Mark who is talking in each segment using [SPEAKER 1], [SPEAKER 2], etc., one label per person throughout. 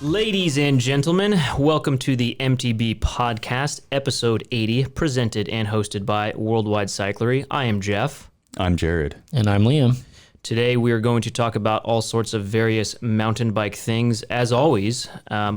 [SPEAKER 1] Ladies and gentlemen, welcome to the MTB Podcast, episode 80, presented and hosted by Worldwide Cyclery. I am Jeff.
[SPEAKER 2] I'm Jared.
[SPEAKER 3] And I'm Liam.
[SPEAKER 1] Today we are going to talk about all sorts of various mountain bike things, as always.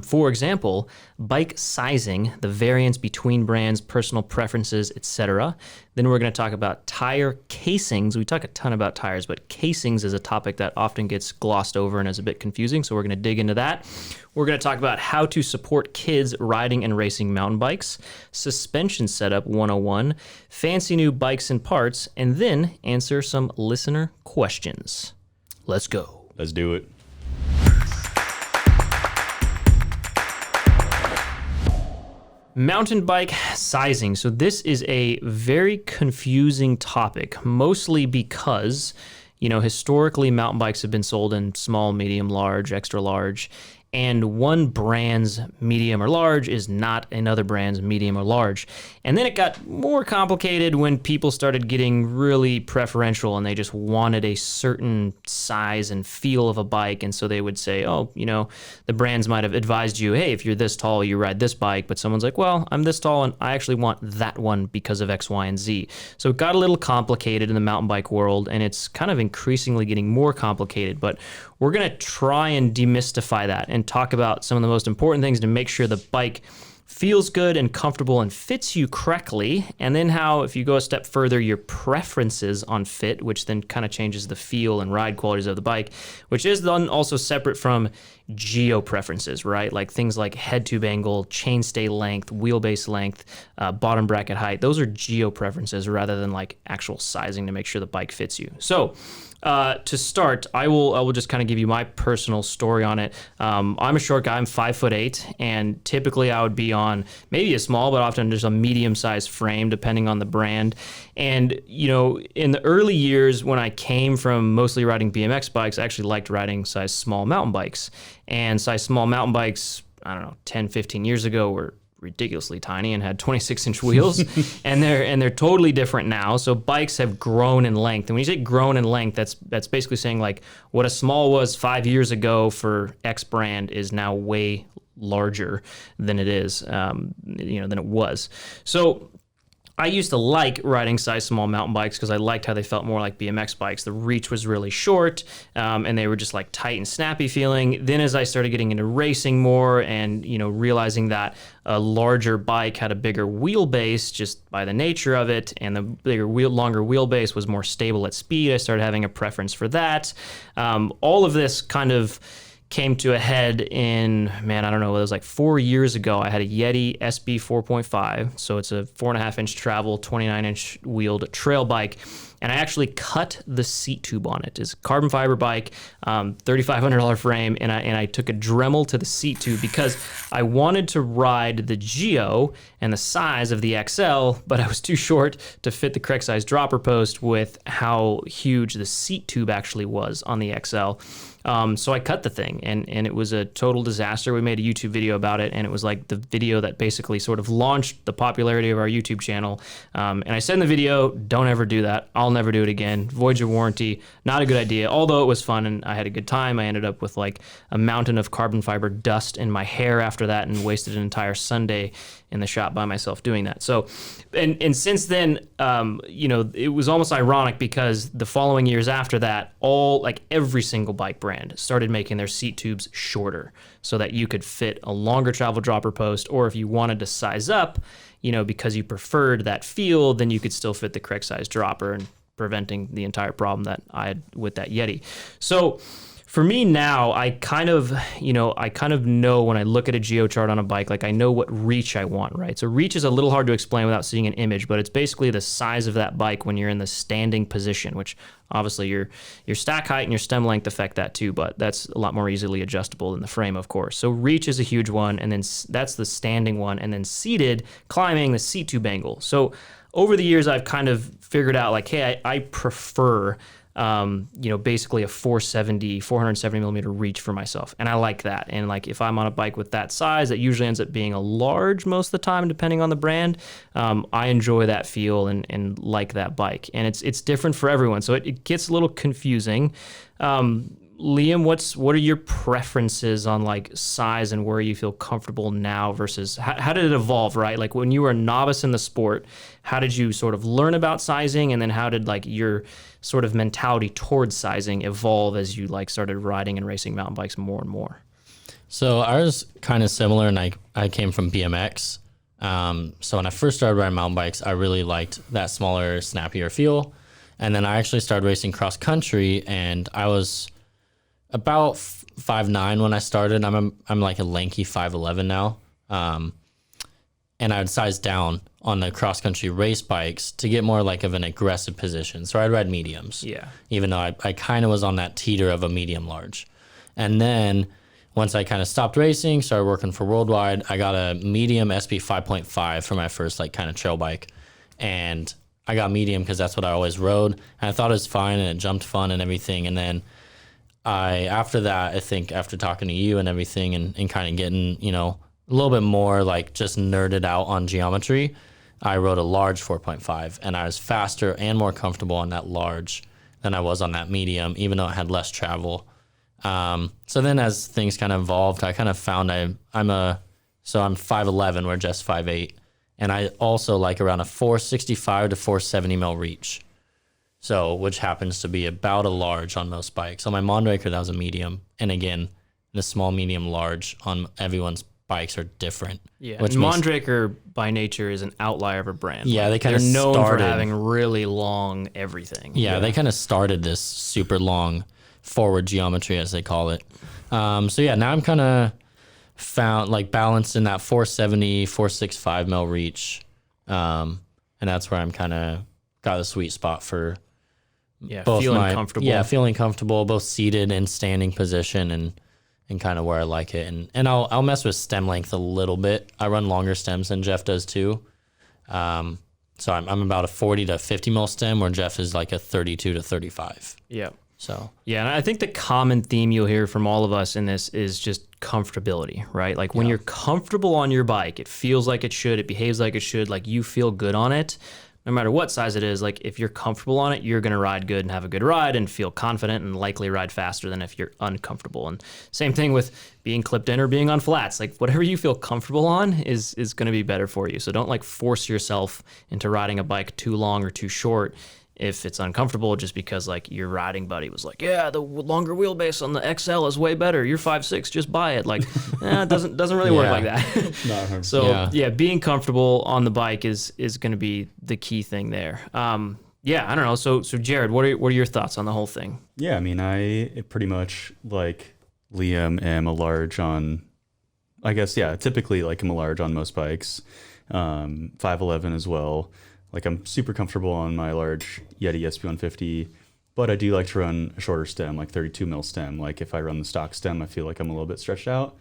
[SPEAKER 1] For example, bike sizing, the variance between brands, personal preferences, etc. Then we're going to talk about tire casings. We talk a ton about tires, but casings is a topic that often gets glossed over and is a bit confusing, so we're going to dig into that. We're going to talk about how to support kids riding and racing mountain bikes, suspension setup 101, fancy new bikes and parts, and then answer some listener questions. Let's go.
[SPEAKER 2] Let's do it.
[SPEAKER 1] Mountain bike sizing. So this is a very confusing topic, mostly because, historically mountain bikes have been sold in small, medium, large, extra large, and one brand's medium or large is not another brand's medium or large. And then it got more complicated when people started getting really preferential and they just wanted a certain size and feel of a bike. And so they would say, the brands might have advised you, hey, if you're this tall, you ride this bike. But someone's like, well, I'm this tall and I actually want that one because of X, Y, and Z. So it got a little complicated in the mountain bike world, and it's kind of increasingly getting more complicated. But we're going to try and demystify that and talk about some of the most important things to make sure the bike feels good and comfortable and fits you correctly. And then how, if you go a step further, your preferences on fit, which then kind of changes the feel and ride qualities of the bike, which is then also separate from geo preferences, right? Like things like head tube angle, chainstay length, wheelbase length, bottom bracket height. Those are geo preferences rather than like actual sizing to make sure the bike fits you. So to start, I will just kind of give you my personal story on it. I'm a short guy. I'm 5'8", and typically I would be on maybe a small, but often just a medium-sized frame, depending on the brand. And in the early years when I came from mostly riding BMX bikes, I actually liked riding size small mountain bikes. And size small mountain bikes, 10, 15 years ago were ridiculously tiny and had 26-inch wheels, and they're totally different now. So bikes have grown in length, and when you say grown in length, that's basically saying like what a small was 5 years ago for X brand is now way larger than it is, than it was. So I used to like riding size small mountain bikes because I liked how they felt more like BMX bikes. The reach was really short, and they were just like tight and snappy feeling. Then as I started getting into racing more and, realizing that a larger bike had a bigger wheelbase just by the nature of it, and the longer wheelbase was more stable at speed, I started having a preference for that. All of this kind of came to a head in, it was like 4 years ago. I had a Yeti SB 4.5, so it's a 4.5-inch travel, 29-inch wheeled trail bike, and I actually cut the seat tube on it. It's a carbon fiber bike, $3,500 frame, and I took a Dremel to the seat tube because I wanted to ride the Geo and the size of the XL, but I was too short to fit the correct size dropper post with how huge the seat tube actually was on the XL. So I cut the thing, and it was a total disaster. We made a YouTube video about it, and it was like the video that basically sort of launched the popularity of our YouTube channel. And I said in the video, don't ever do that. I'll never do it again. Void your warranty. Not a good idea. Although it was fun and I had a good time, I ended up with like a mountain of carbon fiber dust in my hair after that and wasted an entire Sunday in the shop by myself doing that. So, and since then, it was almost ironic because the following years after that, every single bike brand started making their seat tubes shorter so that you could fit a longer travel dropper post, or if you wanted to size up, because you preferred that feel, then you could still fit the correct size dropper, and preventing the entire problem that I had with that Yeti. So for me now, I kind of know when I look at a geo chart on a bike, like I know what reach I want, right? So reach is a little hard to explain without seeing an image, but it's basically the size of that bike when you're in the standing position, which obviously your stack height and your stem length affect that too, but that's a lot more easily adjustable than the frame, of course. So reach is a huge one, and then that's the standing one, and then seated, climbing, the seat tube angle. So over the years, I've kind of figured out like, hey, I prefer basically a 470 millimeter reach for myself. And I like that. And like, if I'm on a bike with that size, that usually ends up being a large most of the time, depending on the brand. I enjoy that feel and like that bike. And it's different for everyone. So it gets a little confusing. Liam, what are your preferences on like size and where you feel comfortable now versus how did it evolve, right? Like when you were a novice in the sport, how did you sort of learn about sizing, and then how did like your sort of mentality towards sizing evolve as you like started riding and racing mountain bikes more and more?
[SPEAKER 2] So ours kind of similar, and I came from BMX. So when I first started riding mountain bikes, I really liked that smaller, snappier feel. And then I actually started racing cross country, and I was about 5'9" when I started. I'm like a lanky 5'11" now. And I would size down on the cross country race bikes to get more like of an aggressive position. So I'd ride mediums.
[SPEAKER 1] Yeah.
[SPEAKER 2] Even though I kind of was on that teeter of a medium large. And then once I kind of stopped racing, started working for Worldwide, I got a medium SB 5.5 for my first like kind of trail bike. And I got medium because that's what I always rode. And I thought it was fine, and it jumped fun and everything. And then after that, I think after talking to you and everything and kind of getting, a little bit more like just nerded out on geometry, I rode a large 4.5, and I was faster and more comfortable on that large than I was on that medium, even though it had less travel. So then as things kind of evolved, I kind of found I'm 5'11", where Jeff's 5'8", and I also like around a 465 to 470 mil reach. So, which happens to be about a large on most bikes. On my Mondraker, that was a medium. And again, the small, medium, large on everyone's bikes are different.
[SPEAKER 1] Yeah, Mondraker by nature is an outlier of a brand.
[SPEAKER 2] Yeah,
[SPEAKER 1] like, they're known for having really long everything.
[SPEAKER 2] Yeah, they kind of started this super long forward geometry, as they call it. So yeah, now I'm kind of found like balanced in that 470, 465 mil reach. And that's where I'm kind of got a sweet spot for both
[SPEAKER 1] feeling comfortable.
[SPEAKER 2] Yeah, feeling comfortable, both seated and standing position, and kind of where I like it. And I'll mess with stem length a little bit. I run longer stems than Jeff does too. So I'm about a 40 to 50 mil stem, where Jeff is like a 32 to 35.
[SPEAKER 1] Yeah.
[SPEAKER 2] So
[SPEAKER 1] yeah, and I think the common theme you'll hear from all of us in this is just comfortability, right? Like when you're comfortable on your bike, it feels like it should, it behaves like it should, like you feel good on it. No matter what size it is, like if you're comfortable on it, you're going to ride good and have a good ride and feel confident and likely ride faster than if you're uncomfortable. And same thing with being clipped in or being on flats. Like whatever you feel comfortable on is going to be better for you. So don't like force yourself into riding a bike too long or too short if it's uncomfortable, just because like your riding buddy was like, yeah, the longer wheelbase on the XL is way better. You're 5'6", just buy it. Like, it doesn't really work like that. So being comfortable on the bike is going to be the key thing there. I don't know. So Jared, what are your thoughts on the whole thing?
[SPEAKER 3] Yeah, I mean, I pretty much like Liam am a large on, I guess, typically like I'm a large on most bikes, 5'11" as well. Like I'm super comfortable on my large Yeti SB150, but I do like to run a shorter stem, like 32 mil stem. Like if I run the stock stem, I feel like I'm a little bit stretched out.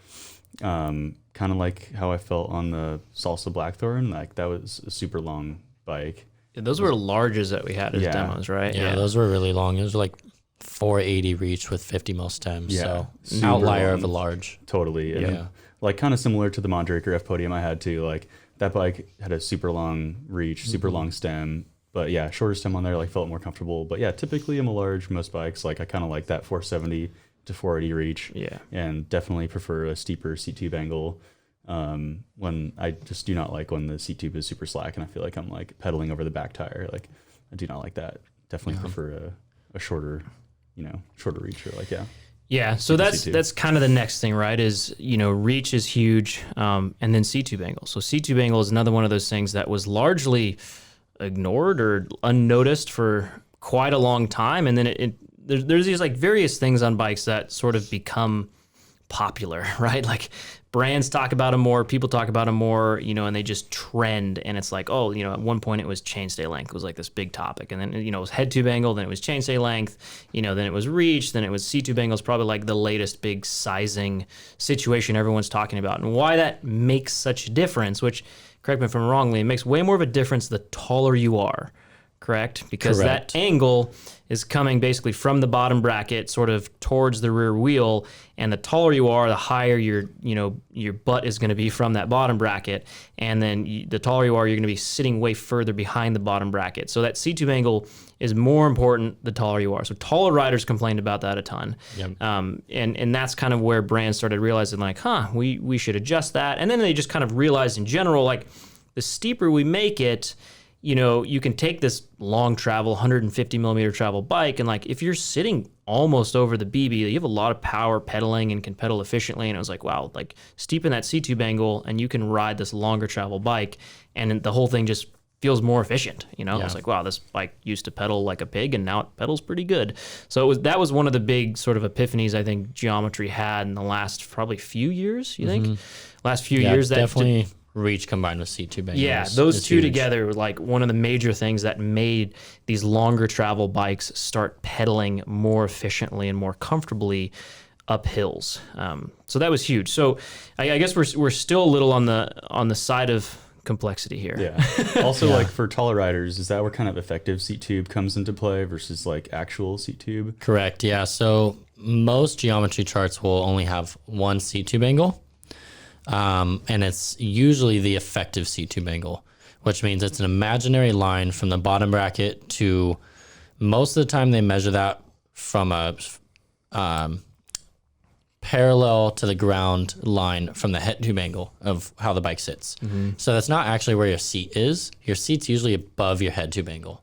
[SPEAKER 3] Kind of like how I felt on the Salsa Blackthorn. Like that was a super long bike.
[SPEAKER 1] Yeah, those were larges that we had as demos, right?
[SPEAKER 2] Yeah, those were really long. It was like 480 reach with 50 mil stems.
[SPEAKER 3] Yeah,
[SPEAKER 2] so outlier of a large.
[SPEAKER 3] Totally. And like kind of similar to the Mondraker F Podium I had too. Like that bike had a super long reach, super long stem, but yeah, shorter stem on there, like felt more comfortable. But yeah, typically I'm a large, most bikes, like I kind of like that 470 to 480 reach. Yeah. And definitely prefer a steeper seat tube angle. When I just do not like when the seat tube is super slack and I feel like I'm like pedaling over the back tire. Like I do not like that. Definitely prefer a shorter, shorter reach or like,
[SPEAKER 1] Yeah, so that's kind of the next thing, right? Is, reach is huge, and then seat-tube angle. So seat-tube angle is another one of those things that was largely ignored or unnoticed for quite a long time, and then there's these like various things on bikes that sort of become popular, right? Like brands talk about them more, people talk about them more, and they just trend. And it's like, at one point it was chainstay length was like this big topic. And then, it was head tube angle, then it was chainstay length, then it was reach, then it was seat tube angle is probably like the latest big sizing situation everyone's talking about. And why that makes such a difference, which, correct me if I'm wrong, Lee, it makes way more of a difference the taller you are, correct? Because
[SPEAKER 2] Correct.
[SPEAKER 1] that angle is coming basically from the bottom bracket sort of towards the rear wheel, and the taller you are, the higher your butt is going to be from that bottom bracket, and then the taller you are, you're going to be sitting way further behind the bottom bracket. So that seat tube angle is more important the taller you are. So taller riders complained about that a ton.
[SPEAKER 2] Yep.
[SPEAKER 1] And that's kind of where brands started realizing like, we should adjust that. And then they just kind of realized in general, like the steeper we make it, you can take this long travel, 150 millimeter travel bike, and like if you're sitting almost over the BB, you have a lot of power pedaling and can pedal efficiently. And it was like, wow, like steepen that seat tube angle and you can ride this longer travel bike, and the whole thing just feels more efficient.
[SPEAKER 2] Yeah.
[SPEAKER 1] It's like, wow, this bike used to pedal like a pig and now it pedals pretty good. So that was one of the big sort of epiphanies I think geometry had in the last probably few years. You think last few years that
[SPEAKER 2] definitely. Reach combined with seat tube angles.
[SPEAKER 1] Yeah, those
[SPEAKER 2] is
[SPEAKER 1] two
[SPEAKER 2] huge.
[SPEAKER 1] together were like one of the major things that made these longer travel bikes start pedaling more efficiently and more comfortably up hills. So that was huge. So I guess we're still a little on the side of complexity here.
[SPEAKER 3] Yeah. Also, like for taller riders, is that where kind of effective seat tube comes into play versus like actual seat tube?
[SPEAKER 2] Correct. Yeah. So most geometry charts will only have one seat tube angle. And it's usually the effective seat tube angle, which means it's an imaginary line from the bottom bracket to, most of the time they measure that from a parallel to the ground line from the head tube angle of how the bike sits. So that's not actually where your seat is. Your seat's usually above your head tube angle.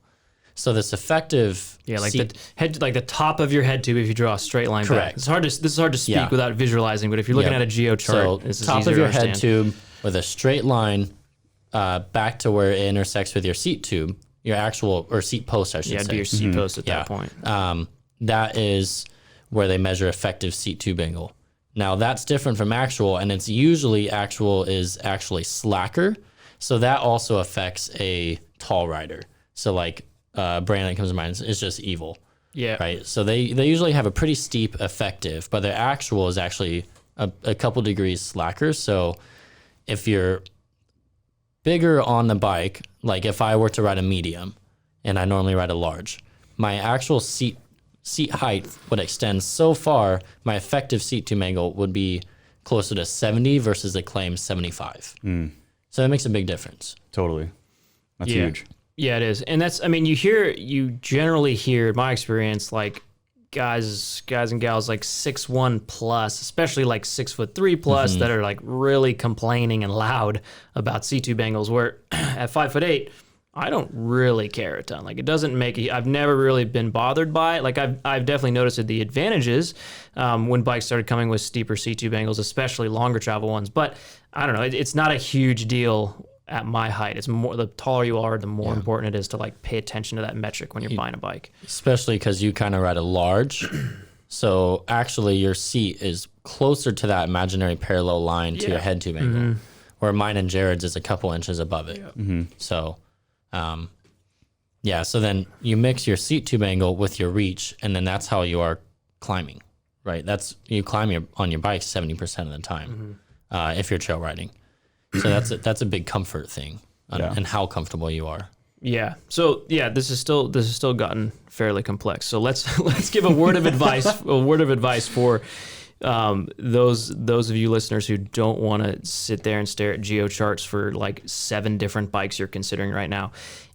[SPEAKER 2] So this effective
[SPEAKER 1] the head, like the top of your head tube, if you draw a straight line back.
[SPEAKER 2] Correct.
[SPEAKER 1] This is hard to speak without visualizing, but if you're looking at a geo chart,
[SPEAKER 2] so
[SPEAKER 1] this is
[SPEAKER 2] top
[SPEAKER 1] easier
[SPEAKER 2] of your
[SPEAKER 1] to
[SPEAKER 2] head
[SPEAKER 1] understand.
[SPEAKER 2] tube with a straight line back to where it intersects with your seat tube, your actual, or seat post, I should say.
[SPEAKER 1] Do your seat post at that point.
[SPEAKER 2] That is where they measure effective seat tube angle. Now that's different from actual, and it's usually actual is actually slacker. So that also affects a tall rider. So like brand that comes to mind is just Evil.
[SPEAKER 1] Yeah.
[SPEAKER 2] Right. So they usually have a pretty steep effective, but their actual is actually a couple degrees slacker. So if you're bigger on the bike, like if I were to ride a medium and I normally ride a large, my actual seat height would extend so far, my effective seat tube angle would be closer to 70 versus the claim 75. So that makes a big difference.
[SPEAKER 3] Totally. That's huge.
[SPEAKER 1] Yeah, it is. And that's, I mean, you generally hear, in my experience, like guys and gals like 6'1" plus, especially like 6'3" plus that are like really complaining and loud about seat tube angles, where at 5'8", I don't really care a ton. Like it doesn't I've never really been bothered by it. Like I've definitely noticed the advantages when bikes started coming with steeper seat tube angles, especially longer travel ones. But I don't know, it's not a huge deal at my height. It's more, the taller you are, the more important it is to like pay attention to that metric when you're buying a bike.
[SPEAKER 2] Especially because you kind of ride a large. So actually your seat is closer to that imaginary parallel line to your head tube angle, where mine and Jared's is a couple inches above it. So, so then you mix your seat tube angle with your reach, and then that's how you are climbing, right? You climb on your bike 70% of the time if you're trail riding. So that's a big comfort thing, and how comfortable you are.
[SPEAKER 1] Yeah. So this is still gotten fairly complex. So let's give a word of advice. For those of you listeners who don't want to sit there and stare at geo charts for like 7 different bikes you're considering right now.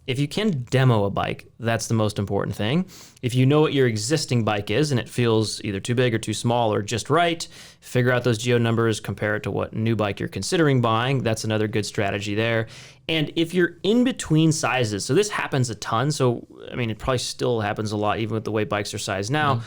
[SPEAKER 1] If you can demo a bike, that's the most important thing. If you know what your existing bike is and it feels either too big or too small or just right, figure out those geo numbers, compare it to what new bike you're considering buying. That's another good strategy there. And if you're in between sizes, so this happens a ton. So, I mean, it probably still happens a lot, even with the way bikes are sized now.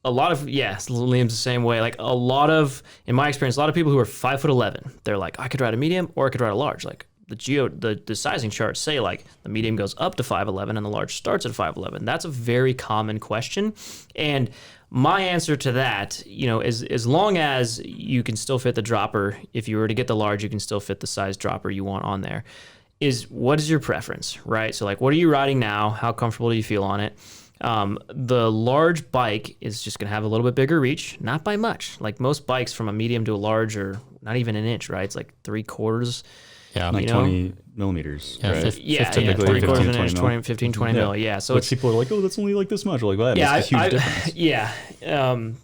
[SPEAKER 1] A lot of, Liam's the same way. Like in my experience, a lot of people who are 5'11", they're like, I could ride a medium or I could ride a large. Like, the sizing charts say like the medium goes up to 5'11" and the large starts at 5'11". That's a very common question. And my answer to that, as long as you can still fit the dropper, if you were to get the large, you can still fit the size dropper you want on there, is what is your preference, right? So like, what are you riding now? How comfortable do you feel on it? The large bike is just going to have a little bit bigger reach, not by much. Like most bikes from a medium to a large are not even an inch, right? It's like 3/4
[SPEAKER 2] Yeah.
[SPEAKER 3] Like
[SPEAKER 1] You know?
[SPEAKER 3] 20 millimeters.
[SPEAKER 2] Yeah,
[SPEAKER 3] right?
[SPEAKER 1] 15
[SPEAKER 3] 20
[SPEAKER 1] quarters of an
[SPEAKER 3] 20
[SPEAKER 1] inch,
[SPEAKER 3] mil.
[SPEAKER 1] 15, 20 mil. Yeah. So
[SPEAKER 3] Which
[SPEAKER 1] it's,
[SPEAKER 3] people are like, oh, that's only like this much. We're like, well,
[SPEAKER 1] yeah,
[SPEAKER 3] that's a huge difference.
[SPEAKER 1] yeah.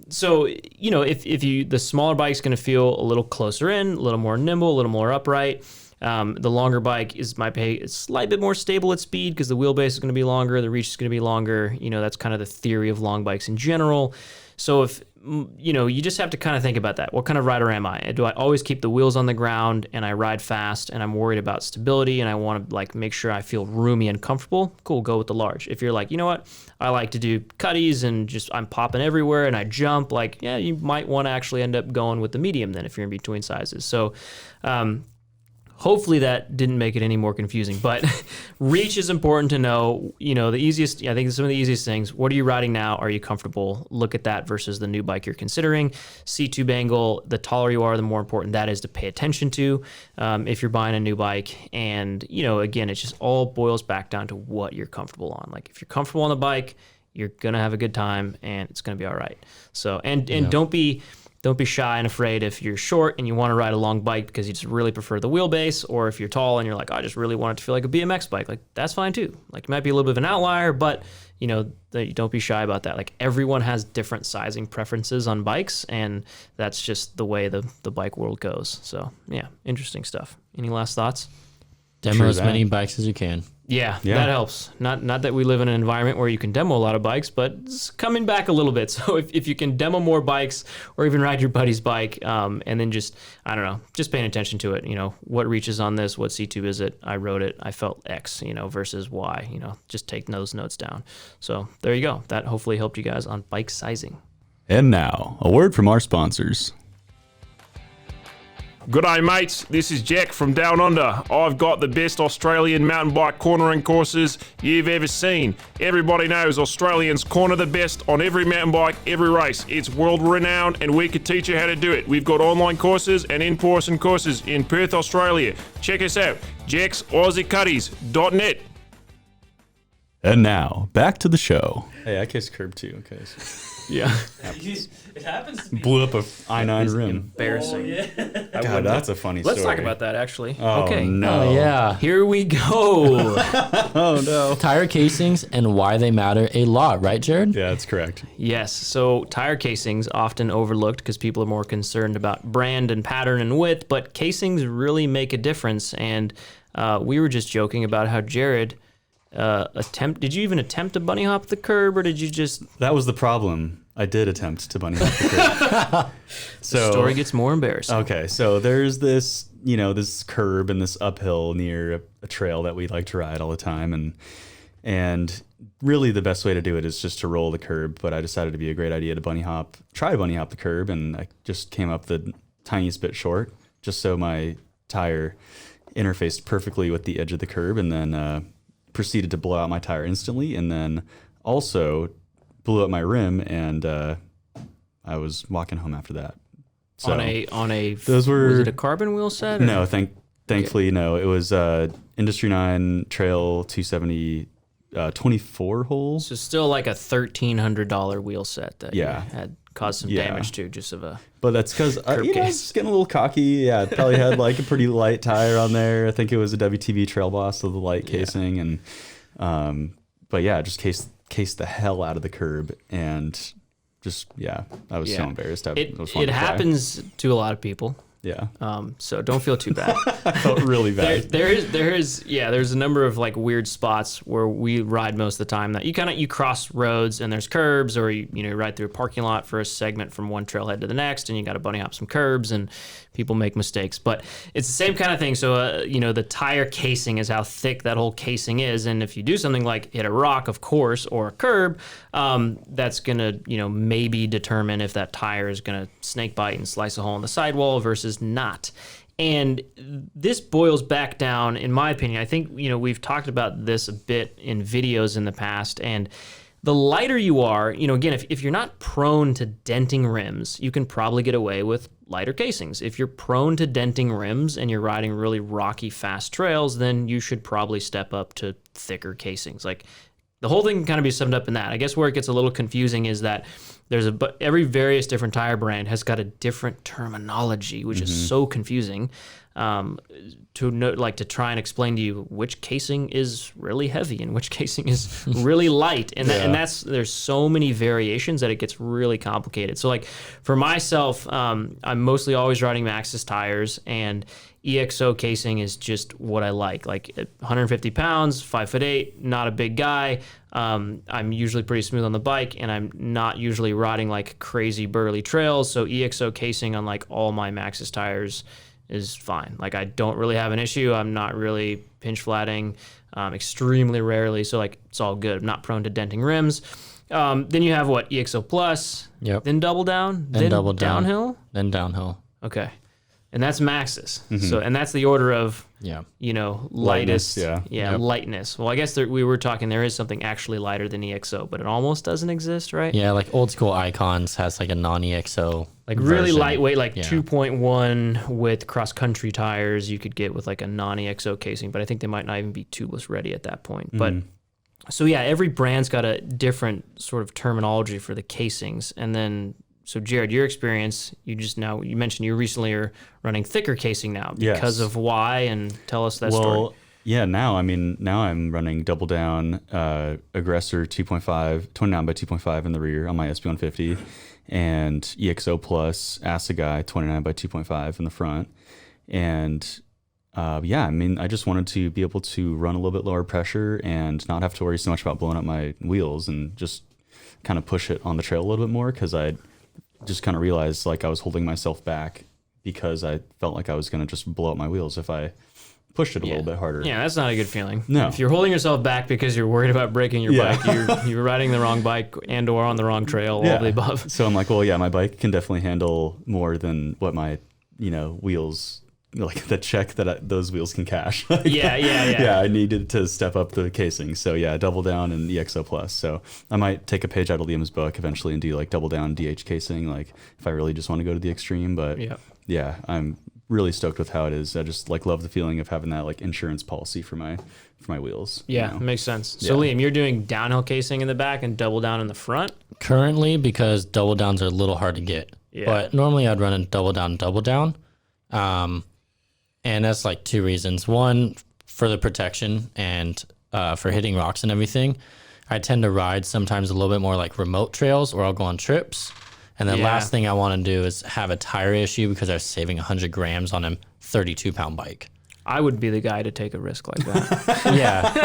[SPEAKER 1] So, you know, if the smaller bike's going to feel a little closer in, a little more nimble, a little more upright. The longer bike might be a slight bit more stable at speed because the wheelbase is going to be longer, the reach is going to be longer. You know, that's kind of the theory of long bikes in general. So if, you know, you just have to kind of think about that. What kind of rider am I? Do I always keep the wheels on the ground and I ride fast and I'm worried about stability and I want to like make sure I feel roomy and comfortable? Cool, go with the large. If you're like, you know what, I like to do cutties and just I'm popping everywhere and I jump, like, yeah, you might want to actually end up going with the medium then if you're in between sizes. So, hopefully that didn't make it any more confusing, but reach is important to know. You know, the easiest, I think some of the easiest things, what are you riding now? Are you comfortable? Look at that versus the new bike you're considering. C-tube angle, the taller you are, the more important that is to pay attention to if you're buying a new bike. And, you know, again, it just all boils back down to what you're comfortable on. Like if you're comfortable on the bike, you're going to have a good time and it's going to be all right. So, and don't be shy and afraid if you're short and you want to ride a long bike because you just really prefer the wheelbase, or if you're tall and you're like, I just really want it to feel like a BMX bike. Like that's fine too. Like it might be a little bit of an outlier, but you know, don't be shy about that. Like everyone has different sizing preferences on bikes, and that's just the way the bike world goes. So yeah, interesting stuff. Any last thoughts?
[SPEAKER 2] Demo as many bikes as you can.
[SPEAKER 1] Yeah, that helps. Not that we live in an environment where you can demo a lot of bikes, but it's coming back a little bit. So if you can demo more bikes or even ride your buddy's bike, and then just, I don't know, just paying attention to it. You know, what reaches on this? What C-tube is it? I rode it. I felt X, you know, versus Y. You know, just take those notes down. So there you go. That hopefully helped you guys on bike sizing.
[SPEAKER 3] And now, a word from our sponsors.
[SPEAKER 4] G'day mates, this is Jack from Down Under. I've got the best Australian mountain bike cornering courses you've ever seen. Everybody knows Australians corner the best on every mountain bike, every race. It's world renowned and we can teach you how to do it. We've got online courses and in-person courses in Perth, Australia. Check us out, jacksaussiecutties.net.
[SPEAKER 3] And now, back to the show. Hey, I kissed curb too, okay.
[SPEAKER 1] Yeah.
[SPEAKER 2] It happens.
[SPEAKER 3] Blew up a I-9 rim.
[SPEAKER 1] Embarrassing.
[SPEAKER 3] God, that's a funny story.
[SPEAKER 1] Let's talk about that actually.
[SPEAKER 3] Oh,
[SPEAKER 1] Okay.
[SPEAKER 3] no.
[SPEAKER 2] Oh, yeah.
[SPEAKER 1] Here we go.
[SPEAKER 3] Oh, no.
[SPEAKER 2] Tire casings and why they matter a lot, right, Jared?
[SPEAKER 3] Yeah, that's correct.
[SPEAKER 1] Yes. So tire casings often overlooked because people are more concerned about brand and pattern and width, but casings really make a difference. And we were just joking about how Jared did you even attempt to bunny hop the curb, or did you just...
[SPEAKER 3] That was the problem. I did attempt to bunny hop the curb. So,
[SPEAKER 1] the story gets more embarrassing.
[SPEAKER 3] Okay, so there's this, you know, this curb and this uphill near a trail that we like to ride all the time, and really the best way to do it is just to roll the curb, but I decided it'd be a great idea to try to bunny hop the curb, and I just came up the tiniest bit short, just so my tire interfaced perfectly with the edge of the curb, and then proceeded to blow out my tire instantly, and then also blew up my rim, and I was walking home after that. So
[SPEAKER 1] was it a carbon wheel set? Or?
[SPEAKER 3] No, thankfully no. It was Industry 9 Trail 270 24 holes.
[SPEAKER 1] So still like a $1,300 wheel set that had caused some damage to, just of a...
[SPEAKER 3] But that's because I was just getting a little cocky. Yeah, it probably had like a pretty light tire on there. I think it was a WTV Trail Boss with the light casing, and but yeah, just cased the hell out of the curb, and just I was so embarrassed.
[SPEAKER 1] It happens to a lot of people.
[SPEAKER 3] Yeah.
[SPEAKER 1] So don't feel too bad.
[SPEAKER 3] I felt really bad.
[SPEAKER 1] There's a number of like weird spots where we ride most of the time that you cross roads and there's curbs, or you ride through a parking lot for a segment from one trailhead to the next, and you got to bunny hop some curbs, and people make mistakes. But it's the same kind of thing. So the tire casing is how thick that whole casing is, and if you do something like hit a rock, of course, or a curb, that's gonna maybe determine if that tire is gonna snake bite and slice a hole in the sidewall versus not. And this boils back down, in my opinion, I think, we've talked about this a bit in videos in the past, and the lighter you are, again, if you're not prone to denting rims, you can probably get away with lighter casings. If you're prone to denting rims and you're riding really rocky, fast trails, then you should probably step up to thicker casings. Like, the whole thing can kind of be summed up in that. I guess where it gets a little confusing is that every various different tire brand has got a different terminology, which is so confusing. to try and explain to you which casing is really heavy and which casing is really light. And there's so many variations that it gets really complicated. So like for myself, I'm mostly always riding Maxxis tires, and EXO casing is just what I like. Like 150 pounds, 5'8", not a big guy. I'm usually pretty smooth on the bike, and I'm not usually riding like crazy burly trails. So EXO casing on like all my Maxxis tires is fine. Like I don't really have an issue. I'm not really pinch flatting, extremely rarely. So like it's all good. I'm not prone to denting rims. Then you have what? EXO Plus.
[SPEAKER 2] Yep.
[SPEAKER 1] Then double down.
[SPEAKER 2] Then double down.
[SPEAKER 1] Downhill.
[SPEAKER 2] Then downhill.
[SPEAKER 1] Okay. And that's Maxxis. So, and that's the order of, lightest. Lightness. Well, I guess we were talking, there is something actually lighter than EXO, but it almost doesn't exist, right?
[SPEAKER 2] Yeah, like old school Icons has like a non-EXO
[SPEAKER 1] like really lightweight, like 2.1 with cross-country tires you could get with like a non-EXO casing, but I think they might not even be tubeless ready at that point. But so yeah, every brand's got a different sort of terminology for the casings. And then, so Jared, your experience, you mentioned you recently are running thicker casing now because of why, and tell us that story.
[SPEAKER 3] Well, yeah, now I'm running double down Aggressor 2.5, 29 by 2.5 in the rear on my SB150, and EXO Plus Assegai 29 by 2.5 in the front. And I just wanted to be able to run a little bit lower pressure and not have to worry so much about blowing up my wheels, and just kind of push it on the trail a little bit more, because I just kind of realized like I was holding myself back because I felt like I was going to just blow up my wheels if I pushed it a little bit harder.
[SPEAKER 1] Yeah, that's not a good feeling.
[SPEAKER 3] No.
[SPEAKER 1] If you're holding yourself back because you're worried about breaking your bike, you're riding the wrong bike and or on the wrong trail, all of the above.
[SPEAKER 3] So I'm like, well, yeah, my bike can definitely handle more than what my, wheels, like the check that those wheels can cash. Yeah, I needed to step up the casing. So yeah, double down and EXO Plus. So I might take a page out of Liam's book eventually and do like double down DH casing, like if I really just want to go to the extreme. But yeah, I'm really stoked with how it is. I just like love the feeling of having that like insurance policy for my wheels.
[SPEAKER 1] Yeah, makes sense. So Liam, you're doing downhill casing in the back and double down in the front?
[SPEAKER 2] Currently, because double downs are a little hard to get. Yeah. But normally I'd run a double down. And that's like two reasons. One, for the protection and for hitting rocks and everything. I tend to ride sometimes a little bit more like remote trails, or I'll go on trips. And the last thing I want to do is have a tire issue because I was saving 100 grams on a 32-pound bike.
[SPEAKER 1] I would be the guy to take a risk like that.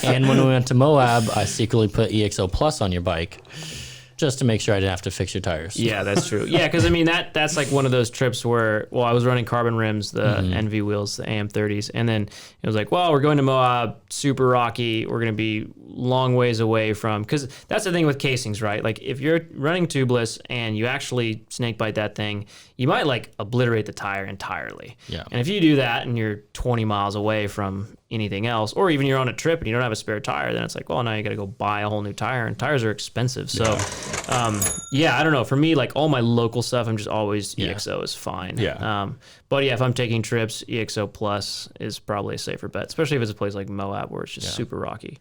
[SPEAKER 2] And when we went to Moab, I secretly put EXO Plus on your bike just to make sure I didn't have to fix your tires.
[SPEAKER 1] Yeah, that's true. Yeah, because I mean that's like one of those trips where, I was running carbon rims, the NV wheels, the AM30s, and then it was like, we're going to Moab, super rocky. We're going to be long ways away from, because that's the thing with casings, right? Like if you're running tubeless and you actually snake bite that thing, you might like obliterate the tire entirely. Yeah. And if you do that and you're 20 miles away from anything else, or even you're on a trip and you don't have a spare tire, then it's like, now you got to go buy a whole new tire, and tires are expensive. So, I don't know. For me, like all my local stuff, I'm just always EXO is fine. Yeah. But yeah, if I'm taking trips, EXO Plus is probably a safer bet, especially if it's a place like Moab where it's just super rocky.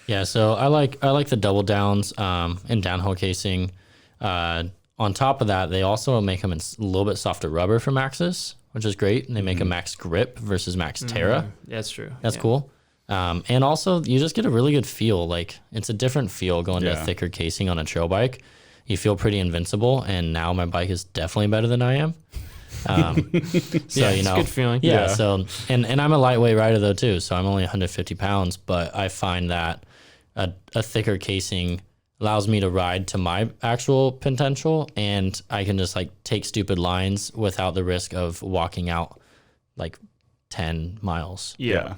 [SPEAKER 2] Yeah. So I like the double downs and downhill casing. On top of that, they also make them in a little bit softer rubber for Maxxis, which is great. And they make a Max Grip versus Max Terra.
[SPEAKER 1] That's true.
[SPEAKER 2] That's cool. And also, you just get a really good feel. Like, it's a different feel going to a thicker casing on a trail bike. You feel pretty invincible, and now my bike is definitely better than I am.
[SPEAKER 1] It's a good feeling.
[SPEAKER 2] Yeah. So, and I'm a lightweight rider though too. So I'm only 150 pounds, but I find that a thicker casing allows me to ride to my actual potential, and I can just like take stupid lines without the risk of walking out like 10 miles.
[SPEAKER 1] Yeah.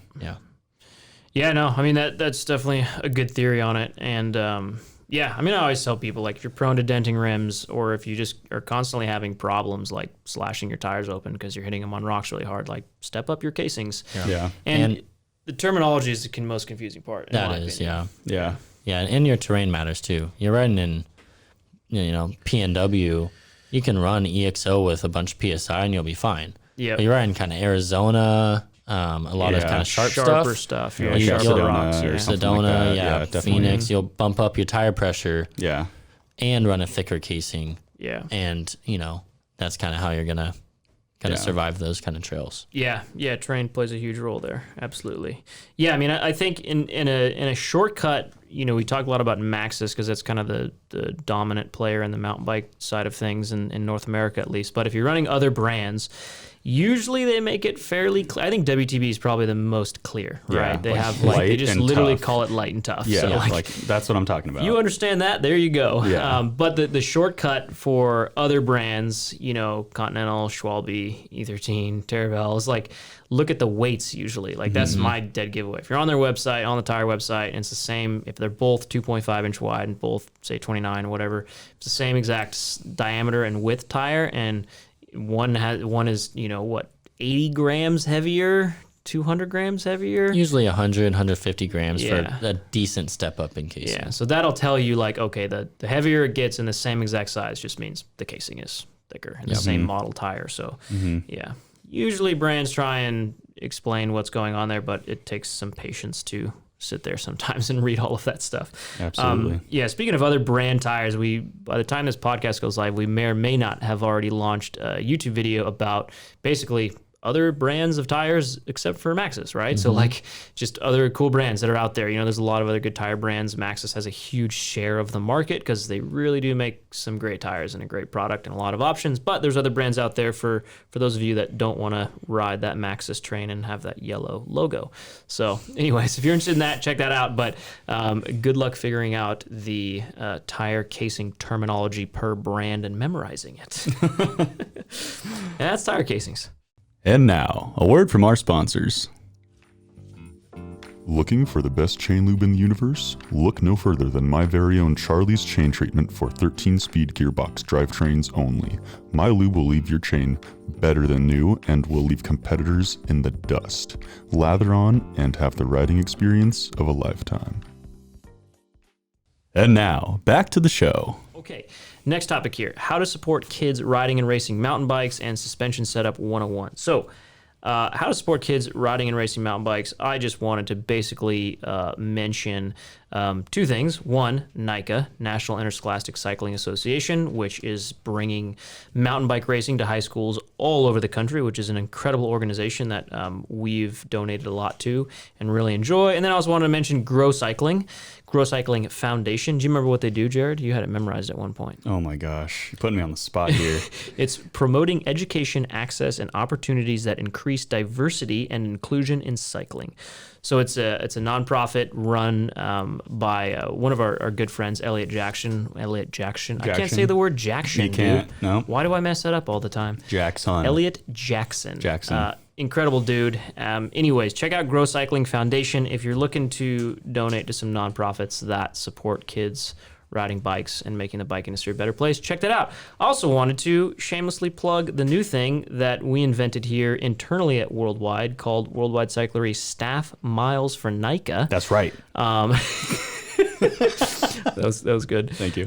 [SPEAKER 1] No, I mean that's definitely a good theory on it. And I mean, I always tell people, like, if you're prone to denting rims, or if you just are constantly having problems like slashing your tires open because you're hitting them on rocks really hard, like step up your casings. And the terminology is the most confusing part.
[SPEAKER 2] That is, yeah, and your terrain matters too. You're riding in, PNW, you can run EXO with a bunch of PSI and you'll be fine. Yeah, you're riding kind of Arizona, a lot of kind of
[SPEAKER 1] sharper stuff.
[SPEAKER 2] Sedona, Phoenix. You'll bump up your tire pressure.
[SPEAKER 3] Yeah,
[SPEAKER 2] and run a thicker casing.
[SPEAKER 1] Yeah,
[SPEAKER 2] and that's kind of how you're gonna kind of survive those kind of trails.
[SPEAKER 1] Yeah, terrain plays a huge role there. Absolutely. Yeah, I mean, I think in a shortcut, we talk a lot about Maxxis because that's kind of the dominant player in the mountain bike side of things in North America at least. But if you're running other brands, usually they make it fairly clear. I think WTB is probably the most clear, right? They have they just literally call it light and tough.
[SPEAKER 3] Yeah,
[SPEAKER 1] so
[SPEAKER 3] that's what I'm talking about.
[SPEAKER 1] You understand that? There you go.
[SPEAKER 3] Yeah.
[SPEAKER 1] But the shortcut for other brands, Continental, Schwalbe, E13, Terravel, is look at the weights usually. That's my dead giveaway. If you're on their website, on the tire website, and it's the same, if they're both 2.5 inch wide and both say 29 or whatever, it's the same exact diameter and width tire, and one is 80 grams heavier, 200 grams heavier,
[SPEAKER 2] usually 100 150 grams for a decent step up in casing.
[SPEAKER 1] Yeah, so that'll tell you okay, the heavier it gets in the same exact size just means the casing is thicker and the same model tire. So yeah, usually brands try and explain what's going on there, but it takes some patience to sit there sometimes and read all of that stuff.
[SPEAKER 3] Absolutely.
[SPEAKER 1] Speaking of other brand tires, by the time this podcast goes live, we may or may not have already launched a YouTube video about basically other brands of tires except for Maxxis, right? So just other cool brands that are out there. There's a lot of other good tire brands. Maxxis has a huge share of the market because they really do make some great tires and a great product and a lot of options. But there's other brands out there for those of you that don't want to ride that Maxxis train and have that yellow logo. So anyways, if you're interested in that, check that out. But good luck figuring out the tire casing terminology per brand and memorizing it. And that's Tire Casings.
[SPEAKER 3] And now, a word from our sponsors.
[SPEAKER 5] Looking for the best chain lube in the universe? Look no further than my very own Charlie's Chain Treatment for 13-speed gearbox drivetrains only. My lube will leave your chain better than new and will leave competitors in the dust. Lather on and have the riding experience of a lifetime.
[SPEAKER 3] And now, back to the show.
[SPEAKER 1] Okay, next topic here, how to support kids riding and racing mountain bikes and suspension setup 101. So, how to support kids riding and racing mountain bikes. I just wanted to basically mention two things. One, NICA, National Interscholastic Cycling Association, which is bringing mountain bike racing to high schools all over the country, which is an incredible organization that we've donated a lot to and really enjoy. And then I also wanted to mention Grow Cycling Foundation. Do you remember what they do, Jared? You had it memorized at one point.
[SPEAKER 3] Oh my gosh, you're putting me on the spot here.
[SPEAKER 1] It's promoting education, access, and opportunities that increase diversity and inclusion in cycling. So it's a nonprofit run by one of our good friends, Elliot Jackson. I can't say the word Jackson.
[SPEAKER 3] You can't.
[SPEAKER 1] Dude.
[SPEAKER 3] No.
[SPEAKER 1] Why do I mess that up all the time?
[SPEAKER 3] Jackson.
[SPEAKER 1] Elliot Jackson. Incredible dude. Anyways, check out Grow Cycling Foundation if you're looking to donate to some nonprofits that support kids riding bikes and making the bike industry a better place. Check that out. I also wanted to shamelessly plug the new thing that we invented here internally at Worldwide called Worldwide Cyclery Staff Miles for NICA.
[SPEAKER 3] That's right.
[SPEAKER 1] That was good.
[SPEAKER 3] Thank you.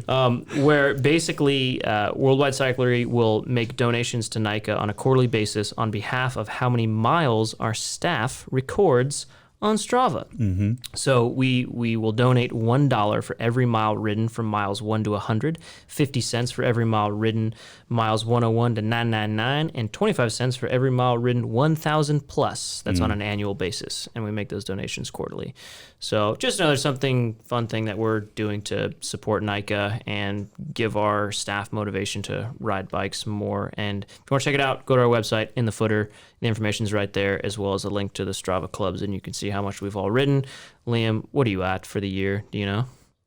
[SPEAKER 1] Where basically Worldwide Cyclery will make donations to NICA on a quarterly basis on behalf of how many miles our staff records on Strava. Mm-hmm. So we will donate $1 for every mile ridden from miles 1 to 100, 50 cents for every mile ridden miles 101 to 999, and 25 cents for every mile ridden 1,000 plus. That's on an annual basis, and we make those donations quarterly. So just another fun thing that we're doing to support NICA and give our staff motivation to ride bikes more. And if you want to check it out, go to our website in the footer. The information's right there, as well as a link to the Strava clubs, and you can see how much we've all ridden. Liam, what are you at for the year? Do you know?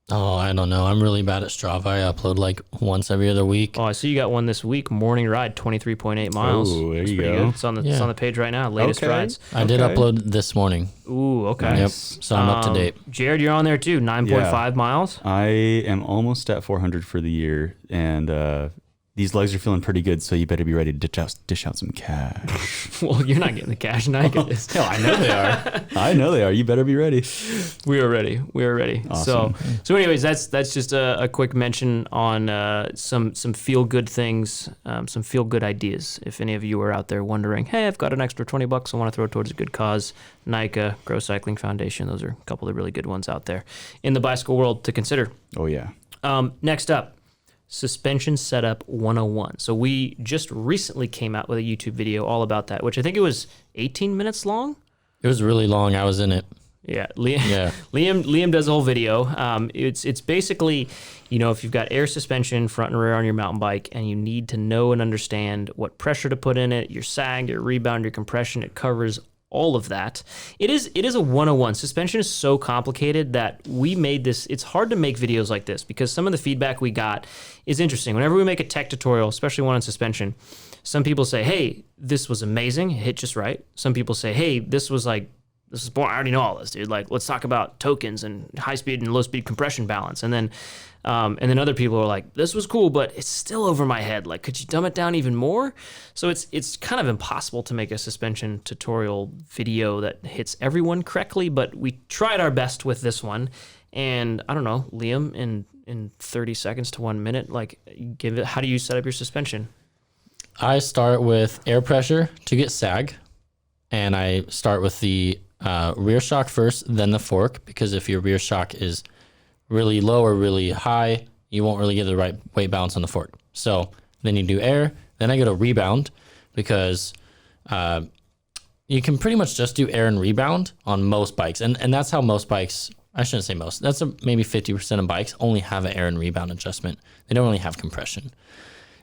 [SPEAKER 2] Oh, I don't know. I'm really bad at Strava. I upload like once every other week.
[SPEAKER 1] Oh, I see you got one this week. Morning ride, 23.8 miles.
[SPEAKER 3] Oh, there you
[SPEAKER 1] pretty
[SPEAKER 3] go.
[SPEAKER 1] Good. It's on the page right now. Latest rides.
[SPEAKER 2] I did upload this morning.
[SPEAKER 1] Ooh, okay.
[SPEAKER 2] Yep. So I'm up to date.
[SPEAKER 1] Jared, you're on there too. 9.5 miles.
[SPEAKER 3] I am almost at 400 for the year, and these legs are feeling pretty good, so you better be ready to dish out some cash.
[SPEAKER 1] Well, you're not getting the cash. NICA is.
[SPEAKER 3] Hell, I know they are. I know they are. You better be ready.
[SPEAKER 1] We are ready.
[SPEAKER 3] Awesome.
[SPEAKER 1] So anyways, that's just a quick mention on some feel-good things, some feel-good ideas. If any of you are out there wondering, hey, I've got an extra $20 I want to throw towards a good cause, NICA, Grow Cycling Foundation, those are a couple of really good ones out there in the bicycle world to consider.
[SPEAKER 3] Oh, yeah.
[SPEAKER 1] Next up, Suspension Setup 101. So we just recently came out with a YouTube video all about that, which I think it was 18 minutes long.
[SPEAKER 2] It was really long. I was in it.
[SPEAKER 1] Yeah, Liam does a whole video. It's basically, if you've got air suspension front and rear on your mountain bike, and you need to know and understand what pressure to put in it, your sag, your rebound, your compression, it covers all of that. It is a 101. Suspension is so complicated that we made this. It's hard to make videos like this because some of the feedback we got is interesting. Whenever we make a tech tutorial, especially one on suspension, some people say, "Hey, this was amazing. It hit just right." Some people say, "Hey, this is boring. I already know all this, dude. Like, let's talk about tokens and high speed and low speed compression balance." And then other people are like, "This was cool, but it's still over my head. Like, could you dumb it down even more?" So it's kind of impossible to make a suspension tutorial video that hits everyone correctly, but we tried our best with this one. And I don't know, Liam, in 30 seconds to 1 minute, like, how do you set up your suspension?
[SPEAKER 2] I start with air pressure to get sag, and I start with the rear shock first, then the fork, because if your rear shock is really low or really high, you won't really get the right weight balance on the fork. So then you do air, then I go to rebound, because you can pretty much just do air and rebound on most bikes. And that's how most bikes, I shouldn't say most, that's maybe 50% of bikes only have an air and rebound adjustment. They don't really have compression.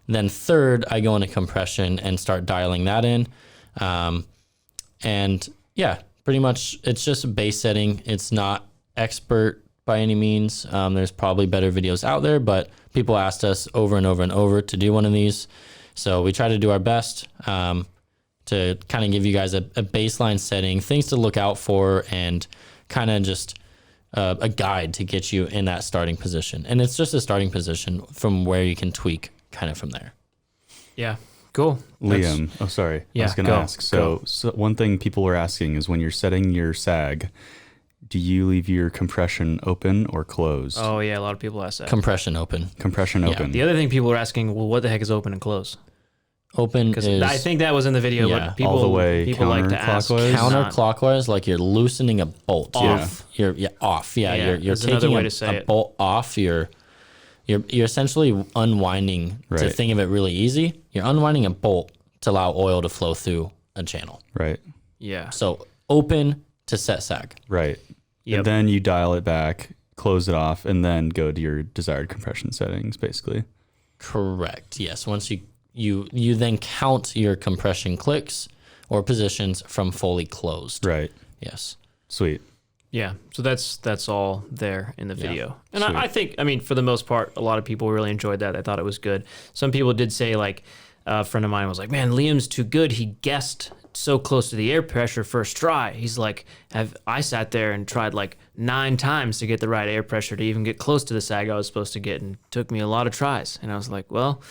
[SPEAKER 2] Then third, I go into compression and start dialing that in. And yeah, pretty much it's just a base setting. It's not expert by any means. There's probably better videos out there, but people asked us over and over and over to do one of these. So we try to do our best to kind of give you guys a baseline setting, things to look out for, and kind of just a guide to get you in that starting position. And it's just a starting position from where you can tweak kind of from there.
[SPEAKER 1] Yeah. Cool.
[SPEAKER 3] Liam, sorry.
[SPEAKER 1] Yeah,
[SPEAKER 3] I was going to ask. So one thing people were asking is when you're setting your sag, do you leave your compression open or closed?
[SPEAKER 1] Oh, yeah. A lot of people ask that.
[SPEAKER 2] Compression open.
[SPEAKER 3] Compression open.
[SPEAKER 1] The other thing people are asking, well, what the heck is open and close?
[SPEAKER 2] Open is...
[SPEAKER 1] I think that was in the video, but people,
[SPEAKER 3] all the way
[SPEAKER 1] people like to ask.
[SPEAKER 2] Counterclockwise, like you're loosening a bolt.
[SPEAKER 1] Off.
[SPEAKER 2] You're off. Yeah, you're taking a bolt off. You're essentially unwinding, to think of it really easy, you're unwinding a bolt to allow oil to flow through a channel.
[SPEAKER 3] Right.
[SPEAKER 1] Yeah.
[SPEAKER 2] So open to set sag.
[SPEAKER 3] Right.
[SPEAKER 1] Yep.
[SPEAKER 3] And then you dial it back, close it off, and then go to your desired compression settings, basically.
[SPEAKER 2] Correct. Yes. Once you then count your compression clicks or positions from fully closed.
[SPEAKER 3] Right.
[SPEAKER 2] Yes.
[SPEAKER 3] Sweet.
[SPEAKER 1] Yeah, so that's all there in the video. And
[SPEAKER 3] Sweet.
[SPEAKER 1] I think, I mean, for the most part, a lot of people really enjoyed that. They thought it was good. Some people did say, like, a friend of mine was like, "Man, Liam's too good. He guessed so close to the air pressure first try." He's like, I sat there and tried like 9 times to get the right air pressure to even get close to the sag I was supposed to get, and it took me a lot of tries." And I was like, well...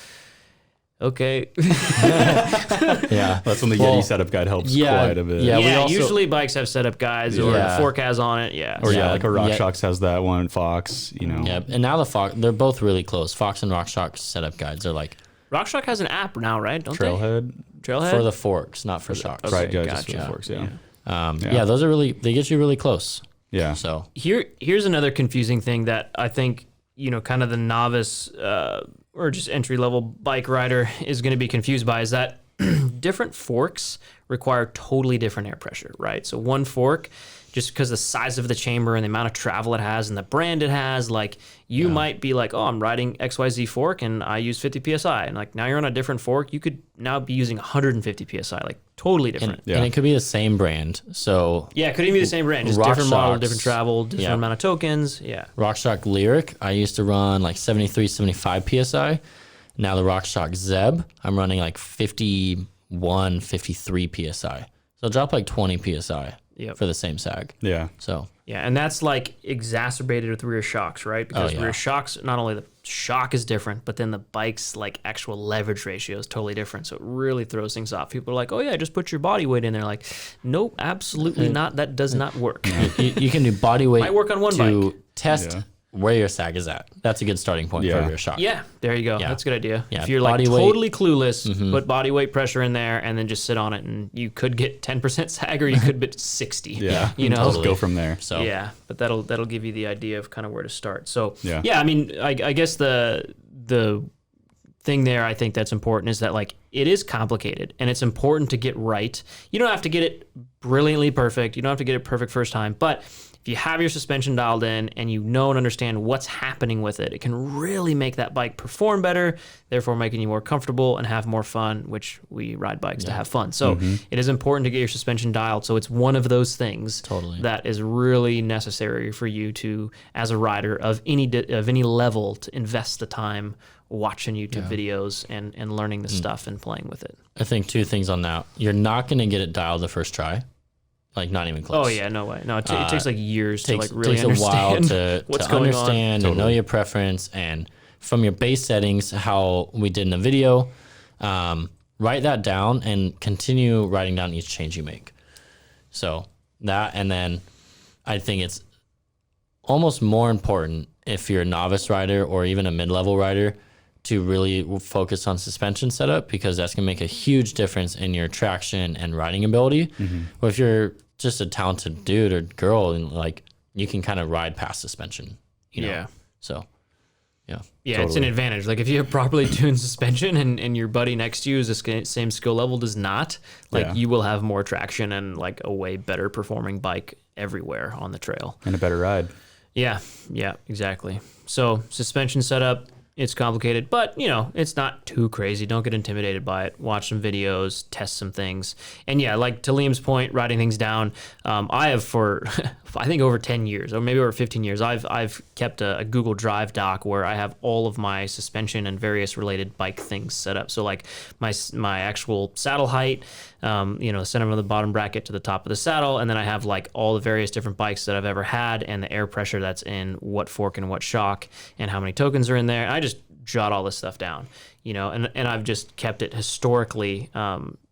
[SPEAKER 1] Okay.
[SPEAKER 2] Yeah.
[SPEAKER 3] That's when the Yeti setup guide helps quite a bit.
[SPEAKER 1] Yeah, usually bikes have setup guides or the fork has on it. Yeah.
[SPEAKER 3] Or like a RockShox has that one, Fox,
[SPEAKER 2] Yeah, and now the Fox, they're both really close. Fox and RockShox setup guides are like...
[SPEAKER 1] RockShox has an app now, right? Don't
[SPEAKER 3] Trailhead?
[SPEAKER 1] Trailhead?
[SPEAKER 2] For the forks, not for shocks.
[SPEAKER 1] Okay,
[SPEAKER 3] Right, yeah,
[SPEAKER 1] gotcha.
[SPEAKER 3] just for the forks, yeah.
[SPEAKER 2] Yeah, those are really, they get you really close.
[SPEAKER 3] Yeah.
[SPEAKER 2] So
[SPEAKER 1] Here's another confusing thing that I think, kind of the novice or just entry-level bike rider is going to be confused by, is that different forks require totally different air pressure, right? So one fork, just because the size of the chamber and the amount of travel it has and the brand it has, like you might be like, "Oh, I'm riding XYZ fork and I use 50 PSI." And like now you're on a different fork, you could now be using 150 PSI, like totally different.
[SPEAKER 2] And it could be the same brand. So
[SPEAKER 1] yeah, it could even be the same brand, just different model, different travel, different amount of tokens. Yeah.
[SPEAKER 2] RockShox Lyric, I used to run like 73, 75 PSI. Now the RockShox Zeb, I'm running like 51, 53 PSI. So drop like 20 PSI for the same sag.
[SPEAKER 3] Yeah.
[SPEAKER 2] So
[SPEAKER 1] yeah, and that's like exacerbated with rear shocks, right? Because rear shocks, not only the shock is different, but then the bike's like actual leverage ratio is totally different. So it really throws things off. People are like, "Oh yeah, just put your body weight in there." Like, nope, absolutely not. That does not work.
[SPEAKER 2] you can do body weight
[SPEAKER 1] Might work on one
[SPEAKER 2] to
[SPEAKER 1] bike.
[SPEAKER 2] test where your sag is at. That's a good starting point for your shock.
[SPEAKER 1] Yeah, there you go.
[SPEAKER 2] Yeah.
[SPEAKER 1] That's a good idea.
[SPEAKER 2] Yeah,
[SPEAKER 1] If you're like
[SPEAKER 2] body weight.
[SPEAKER 1] totally clueless, put body weight pressure in there and then just sit on it, and you could get 10% sag or you could get 60.
[SPEAKER 3] Yeah.
[SPEAKER 1] You know?
[SPEAKER 3] Just go from there.
[SPEAKER 2] So
[SPEAKER 1] Yeah, but that'll give you the idea of kind of where to start. So
[SPEAKER 3] Yeah.
[SPEAKER 1] I mean, I guess the thing there I think that's important is that like it is complicated and it's important to get right. You don't have to get it brilliantly perfect. You don't have to get it perfect first time, but if you have your suspension dialed in and you know and understand what's happening with it, it can really make that bike perform better, therefore making you more comfortable and have more fun, which we ride bikes to have fun. So it is important to get your suspension dialed. So it's one of those things that is really necessary for you to, as a rider of any level, to invest the time watching YouTube videos and learning the stuff and playing with it.
[SPEAKER 2] I think 2 things on that. You're not going to get it dialed the first try. Like not even close.
[SPEAKER 1] Oh yeah, no way. No, it takes like years to like
[SPEAKER 2] Takes
[SPEAKER 1] really
[SPEAKER 2] a while
[SPEAKER 1] understand what's going
[SPEAKER 2] understand and know your preference, and from your base settings, how we did in the video, write that down and continue writing down each change you make. So that, and then I think it's almost more important if you're a novice rider or even a mid-level rider to really focus on suspension setup, because that's going to make a huge difference in your traction and riding ability. Or if you're just a talented dude or girl, and like you can kind of ride past suspension, you know?
[SPEAKER 1] Yeah.
[SPEAKER 2] So, yeah.
[SPEAKER 1] Yeah, it's an advantage. Like if you have properly tuned suspension and your buddy next to you is the same skill level does not, like you will have more traction and like a way better performing bike everywhere on the trail.
[SPEAKER 3] And a better ride.
[SPEAKER 1] Yeah, exactly. So suspension setup, it's complicated, but you know, it's not too crazy. Don't get intimidated by it. Watch some videos, test some things. And yeah, like to Liam's point, writing things down, I have for I think over 10 years or maybe over 15 years, I've kept a Google Drive doc where I have all of my suspension and various related bike things set up. So like my actual saddle height, the center of the bottom bracket to the top of the saddle, and then I have like all the various different bikes that I've ever had and the air pressure that's in what fork and what shock and how many tokens are in there. And I just jot all this stuff down, and I've just kept it historically,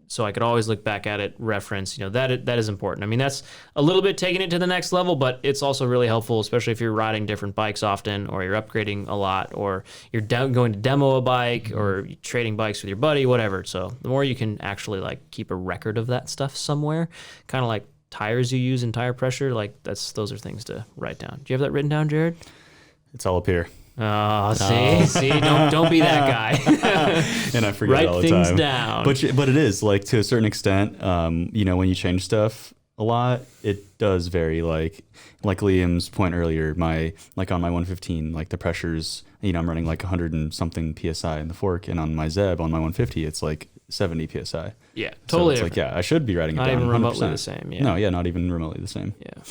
[SPEAKER 1] so I could always look back at it, reference, that is important. I mean, that's a little bit taking it to the next level, but it's also really helpful, especially if you're riding different bikes often, or you're upgrading a lot, or you're going to demo a bike, or you're trading bikes with your buddy, whatever. So the more you can actually like keep a record of that stuff somewhere, kind of like tires you use and tire pressure, like those are things to write down. Do you have that written down, Jared?
[SPEAKER 3] It's all up here.
[SPEAKER 1] Oh, see, don't be that guy.
[SPEAKER 3] And I forget
[SPEAKER 1] Write
[SPEAKER 3] all the
[SPEAKER 1] things
[SPEAKER 3] time.
[SPEAKER 1] down.
[SPEAKER 3] But it is like to a certain extent. When you change stuff a lot, it does vary. Like Liam's point earlier, on my 115, like the pressures. I'm running like 100 and something psi in the fork, and on my Zeb on my 150, it's like 70 psi.
[SPEAKER 1] Yeah, totally.
[SPEAKER 3] So it's like I should be writing it
[SPEAKER 1] not
[SPEAKER 3] down.
[SPEAKER 1] Not even remotely
[SPEAKER 3] 100%.
[SPEAKER 1] the same. Yeah.
[SPEAKER 3] No, not even remotely the same.
[SPEAKER 1] Yeah.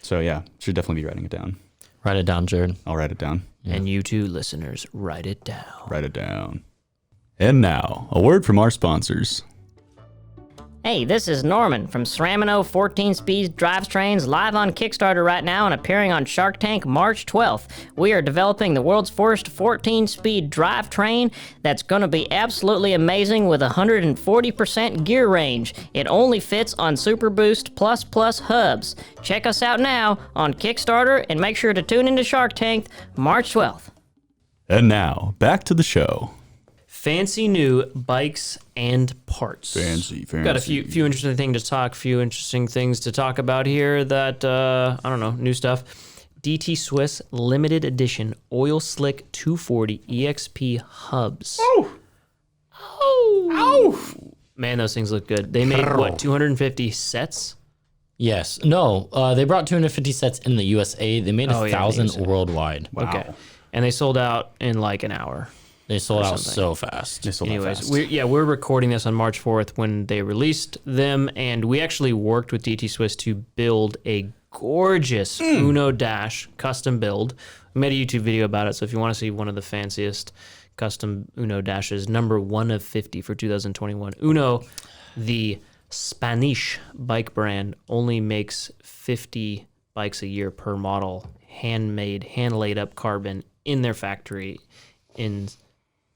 [SPEAKER 3] So should definitely be writing it down.
[SPEAKER 2] Write it down, Jared.
[SPEAKER 3] I'll write it down.
[SPEAKER 1] And you too, listeners, write it down.
[SPEAKER 3] Write it down. And now, a word from our sponsors.
[SPEAKER 6] Hey, this is Norman from Sramino 14-Speed Drivetrains, live on Kickstarter right now and appearing on Shark Tank March 12th. We are developing the world's first 14-speed drivetrain that's going to be absolutely amazing with 140% gear range. It only fits on Super Boost Plus hubs. Check us out now on Kickstarter and make sure to tune into Shark Tank March 12th.
[SPEAKER 3] And now, back to the show.
[SPEAKER 1] Fancy new bikes and parts.
[SPEAKER 3] Fancy.
[SPEAKER 1] Got a few interesting things to talk about here that, new stuff. DT Swiss limited edition oil slick 240 EXP hubs. Oh! Man, those things look good. They made, 250 sets?
[SPEAKER 2] Yes. No, they brought 250 sets in the USA. They made 1,000 worldwide.
[SPEAKER 3] Wow.
[SPEAKER 1] Okay. And they sold out in like an hour.
[SPEAKER 2] They sold out so fast.
[SPEAKER 1] Anyways, we're recording this on March 4th when they released them, and we actually worked with DT Swiss to build a gorgeous Uno Dash custom build. We made a YouTube video about it, so if you want to see one of the fanciest custom Uno Dashes, number 1 of 50 for 2021. Uno, the Spanish bike brand, only makes 50 bikes a year per model, handmade, hand-laid up carbon in their factory in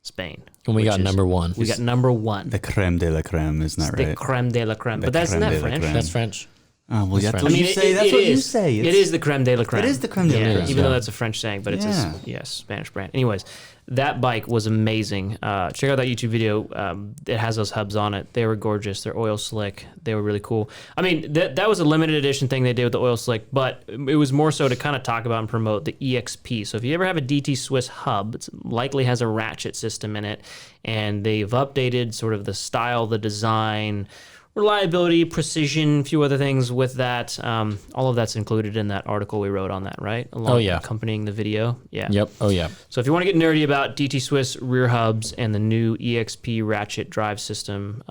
[SPEAKER 1] Spain.
[SPEAKER 2] And we got number 1.
[SPEAKER 1] We got number 1.
[SPEAKER 3] The creme de la creme, isn't that right?
[SPEAKER 1] The creme de la creme. But isn't that French?
[SPEAKER 2] That's French.
[SPEAKER 3] Oh, well, that's
[SPEAKER 2] French.
[SPEAKER 3] what
[SPEAKER 1] I mean,
[SPEAKER 3] you say. That's what you say.
[SPEAKER 1] It is the creme de la creme.
[SPEAKER 3] It is the creme de la creme.
[SPEAKER 1] Even though that's a French saying, but it's a Spanish brand. Anyways, that bike was amazing. Check out that YouTube video. It has those hubs on it. They were gorgeous. They're oil slick. They were really cool. I mean, that was a limited edition thing they did with the oil slick, but it was more so to kind of talk about and promote the EXP. So if you ever have a DT Swiss hub, it likely has a ratchet system in it, and they've updated sort of the style, the design, reliability, precision, a few other things with that. All of that's included in that article we wrote on that, right? Accompanying the video. Yeah.
[SPEAKER 2] Yep. Oh, yeah.
[SPEAKER 1] So if you want to get nerdy about DT Swiss rear hubs and the new EXP ratchet drive system,